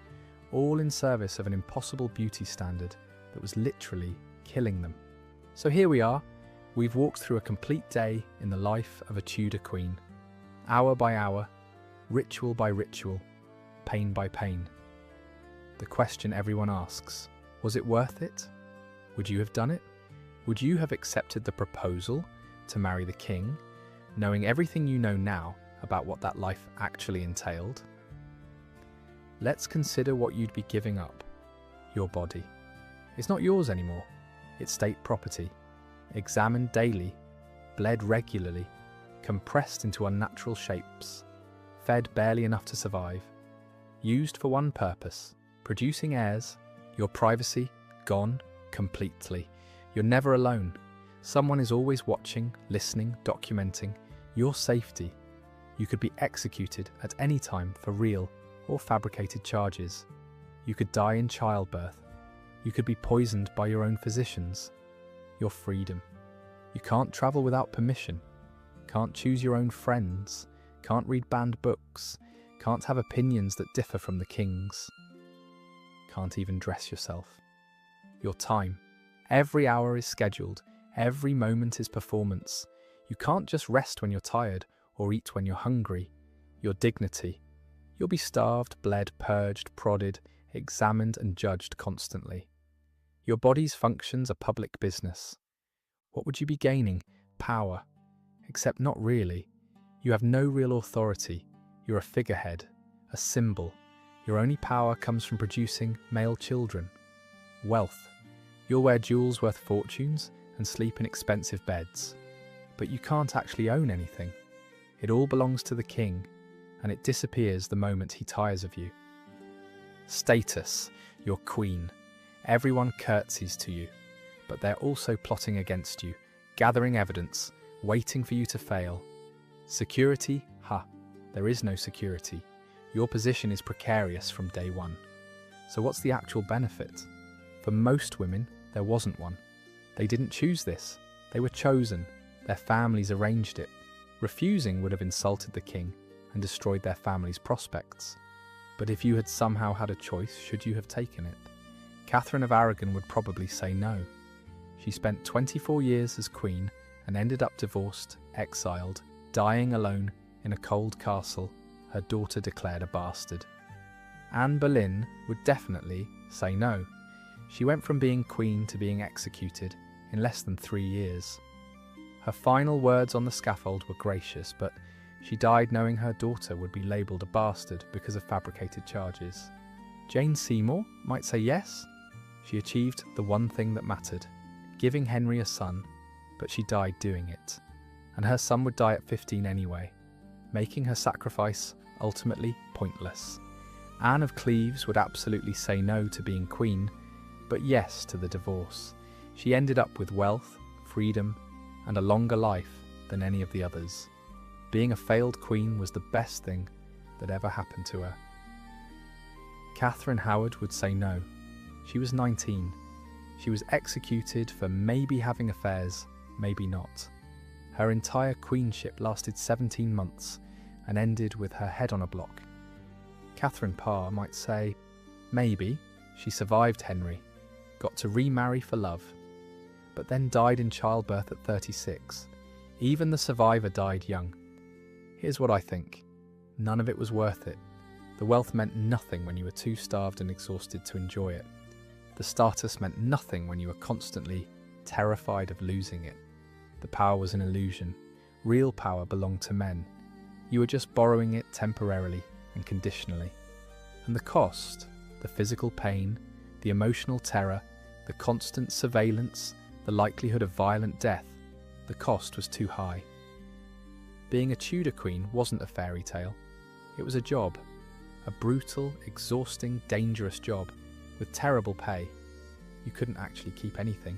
all in service of an impossible beauty standard that was literally killing them. So here we are. We've walked through a complete day in the life of a Tudor queen. Hour by hour, ritual by ritual, pain by pain. The question everyone asks, was it worth it? Would you have done it? Would you have accepted the proposal to marry the king, knowing everything you know now about what that life actually entailed? Let's consider what you'd be giving up. Your body. It's not yours anymore. It's state property. Examined daily, bled regularly, compressed into unnatural shapes, fed barely enough to survive, used for one purpose, producing heirs, your privacy gone completely. You're never alone. Someone is always watching, listening, documenting your safety. You could be executed at any time for real or fabricated charges. You could die in childbirth. You could be poisoned by your own physicians. Your freedom. You can't travel without permission. Can't choose your own friends. Can't read banned books. Can't have opinions that differ from the king's. Can't even dress yourself. Your time. Every hour is scheduled. Every moment is performance. You can't just rest when you're tired or eat when you're hungry. Your dignity. You'll be starved, bled, purged, prodded, examined and judged constantly. Your body's functions are public business. What would you be gaining? Power. Except not really. You have no real authority. You're a figurehead, a symbol. Your only power comes from producing male children. Wealth. You'll wear jewels worth fortunes and sleep in expensive beds. But you can't actually own anything. It all belongs to the king, and it disappears the moment he tires of you. Status. You're queen. Everyone curtsies to you, but they're also plotting against you, gathering evidence, waiting for you to fail. Security? There is no security. Your position is precarious from day one. So what's the actual benefit? For most women, there wasn't one. They didn't choose this. They were chosen. Their families arranged it. Refusing would have insulted the king and destroyed their family's prospects. But if you had somehow had a choice, should you have taken it? Catherine of Aragon would probably say no. She spent 24 years as queen and ended up divorced, exiled, dying alone in a cold castle, her daughter declared a bastard. Anne Boleyn would definitely say no. She went from being queen to being executed in less than 3 years. Her final words on the scaffold were gracious, but she died knowing her daughter would be labelled a bastard because of fabricated charges. Jane Seymour might say yes. She achieved the one thing that mattered, giving Henry a son, but she died doing it. And her son would die at 15 anyway, making her sacrifice ultimately pointless. Anne of Cleves would absolutely say no to being queen, but yes to the divorce. She ended up with wealth, freedom, and a longer life than any of the others. Being a failed queen was the best thing that ever happened to her. Catherine Howard would say no. She was 19. She was executed for maybe having affairs, maybe not. Her entire queenship lasted 17 months and ended with her head on a block. Catherine Parr might say, maybe she survived Henry, got to remarry for love, but then died in childbirth at 36. Even the survivor died young. Here's what I think. None of it was worth it. The wealth meant nothing when you were too starved and exhausted to enjoy it. The status meant nothing when you were constantly terrified of losing it. The power was an illusion. Real power belonged to men. You were just borrowing it temporarily and conditionally. And the cost, the physical pain, the emotional terror, the constant surveillance, the likelihood of violent death, the cost was too high. Being a Tudor queen wasn't a fairy tale. It was a job. A brutal, exhausting, dangerous job with terrible pay. You couldn't actually keep anything.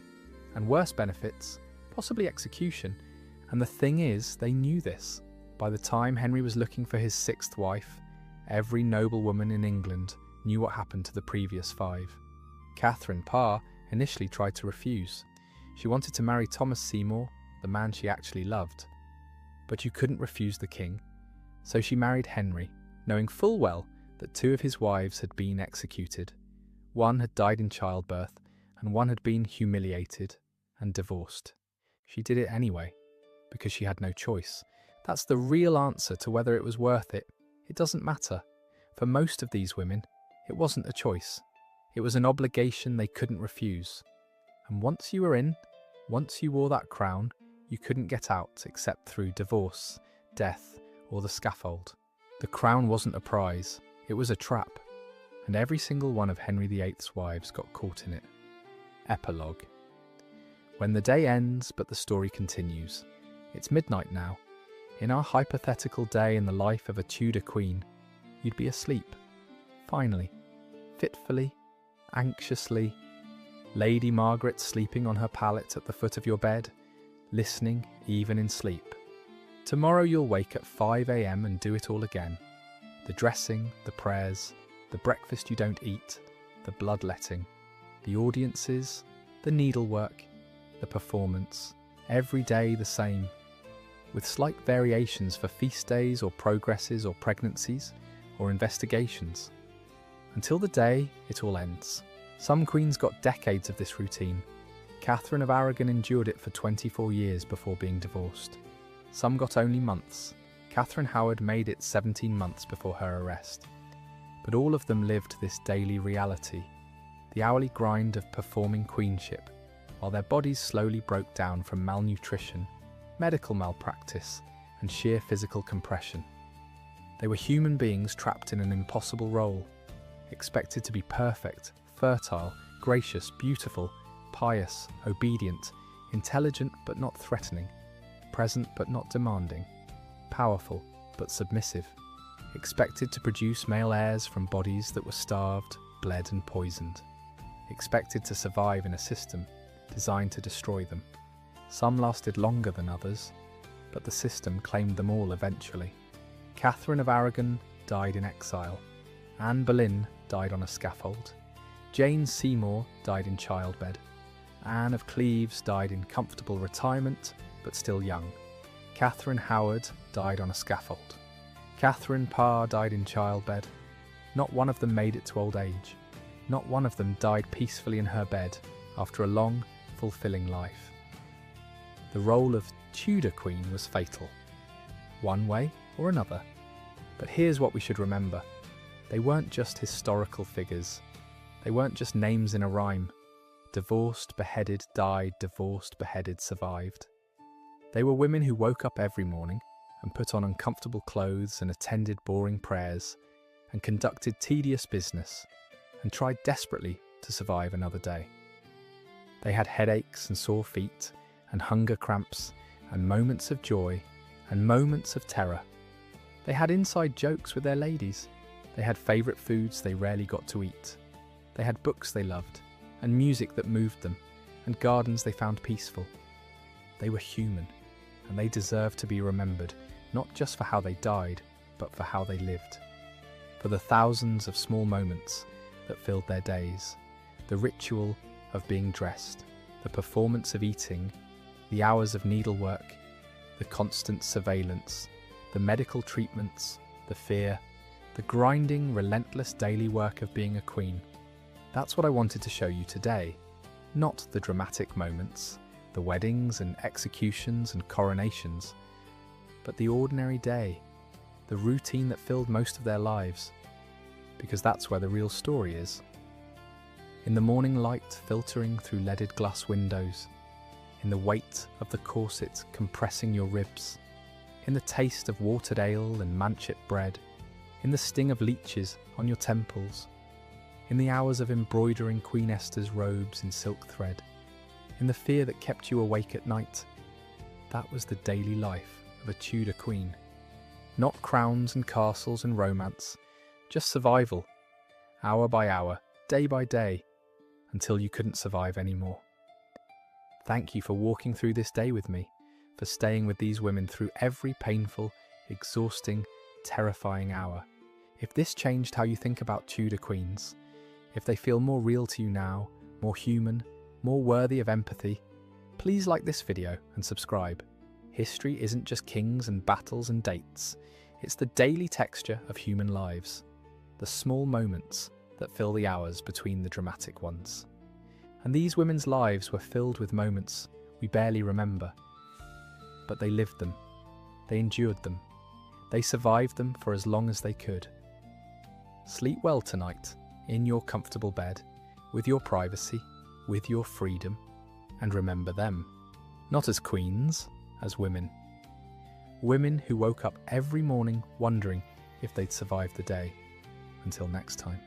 And worse benefits, possibly execution. And the thing is, they knew this. By the time Henry was looking for his 6th wife, every noblewoman in England knew what happened to the previous 5. Catherine Parr initially tried to refuse. She wanted to marry Thomas Seymour, the man she actually loved. But you couldn't refuse the king. So she married Henry, knowing full well that 2 of his wives had been executed. One had died in childbirth, and one had been humiliated and divorced. She did it anyway, because she had no choice. That's the real answer to whether it was worth it. It doesn't matter. For most of these women, It wasn't a choice. It was an obligation they couldn't refuse. And once you were in, once you wore that crown, you couldn't get out except through divorce, death, or the scaffold. The crown wasn't a prize, it was a trap. And every single one of Henry VIII's wives got caught in it. Epilogue. When the day ends, but the story continues. It's midnight now. In our hypothetical day in the life of a Tudor queen, you'd be asleep. Finally. Fitfully. Anxiously. Lady Margaret sleeping on her pallet at the foot of your bed, listening even in sleep. Tomorrow you'll wake at 5 a.m. and do it all again. The dressing, the prayers, the breakfast you don't eat, the bloodletting, the audiences, the needlework, the performance, every day the same, with slight variations for feast days or progresses or pregnancies or investigations. Until the day it all ends. Some queens got decades of this routine. Catherine of Aragon endured it for 24 years before being divorced. Some got only months. Catherine Howard made it 17 months before her arrest. But all of them lived this daily reality, the hourly grind of performing queenship, while their bodies slowly broke down from malnutrition, medical malpractice, and sheer physical compression. They were human beings trapped in an impossible role, expected to be perfect, fertile, gracious, beautiful, pious, obedient, intelligent but not threatening, present but not demanding, powerful but submissive, expected to produce male heirs from bodies that were starved, bled and poisoned, expected to survive in a system designed to destroy them. Some lasted longer than others, but the system claimed them all eventually. Catherine of Aragon died in exile. Anne Boleyn died on a scaffold. Jane Seymour died in childbed. Anne of Cleves died in comfortable retirement, but still young. Catherine Howard died on a scaffold. Catherine Parr died in childbed. Not one of them made it to old age. Not one of them died peacefully in her bed after a long, fulfilling life. The role of Tudor Queen was fatal, one way or another. But here's what we should remember. They weren't just historical figures. They weren't just names in a rhyme. Divorced, beheaded, died, divorced, beheaded, survived. They were women who woke up every morning and put on uncomfortable clothes and attended boring prayers and conducted tedious business and tried desperately to survive another day. They had headaches and sore feet and hunger cramps and moments of joy and moments of terror. They had inside jokes with their ladies. They had favourite foods they rarely got to eat. They had books they loved and music that moved them and gardens they found peaceful. They were human, and they deserved to be remembered, not just for how they died, but for how they lived. For the thousands of small moments that filled their days, the ritual of being dressed, the performance of eating, the hours of needlework, the constant surveillance, the medical treatments, the fear, the grinding, relentless daily work of being a queen. That's what I wanted to show you today, not the dramatic moments, the weddings and executions and coronations, but the ordinary day, the routine that filled most of their lives, because that's where the real story is. In the morning light filtering through leaded glass windows, in the weight of the corset compressing your ribs, in the taste of watered ale and manchet bread, in the sting of leeches on your temples, in the hours of embroidering Queen Esther's robes in silk thread, in the fear that kept you awake at night. That was the daily life of a Tudor queen. Not crowns and castles and romance, just survival, hour by hour, day by day, until you couldn't survive anymore. Thank you for walking through this day with me, for staying with these women through every painful, exhausting, terrifying hour. If this changed how you think about Tudor queens, if they feel more real to you now, more human, more worthy of empathy, please like this video and subscribe. History isn't just kings and battles and dates. It's the daily texture of human lives, the small moments that fill the hours between the dramatic ones. And these women's lives were filled with moments we barely remember. But they lived them. They endured them. They survived them for as long as they could. Sleep well tonight, in your comfortable bed, with your privacy, with your freedom, and remember them, not as queens, as women. Women who woke up every morning wondering if they'd survive the day. Until next time.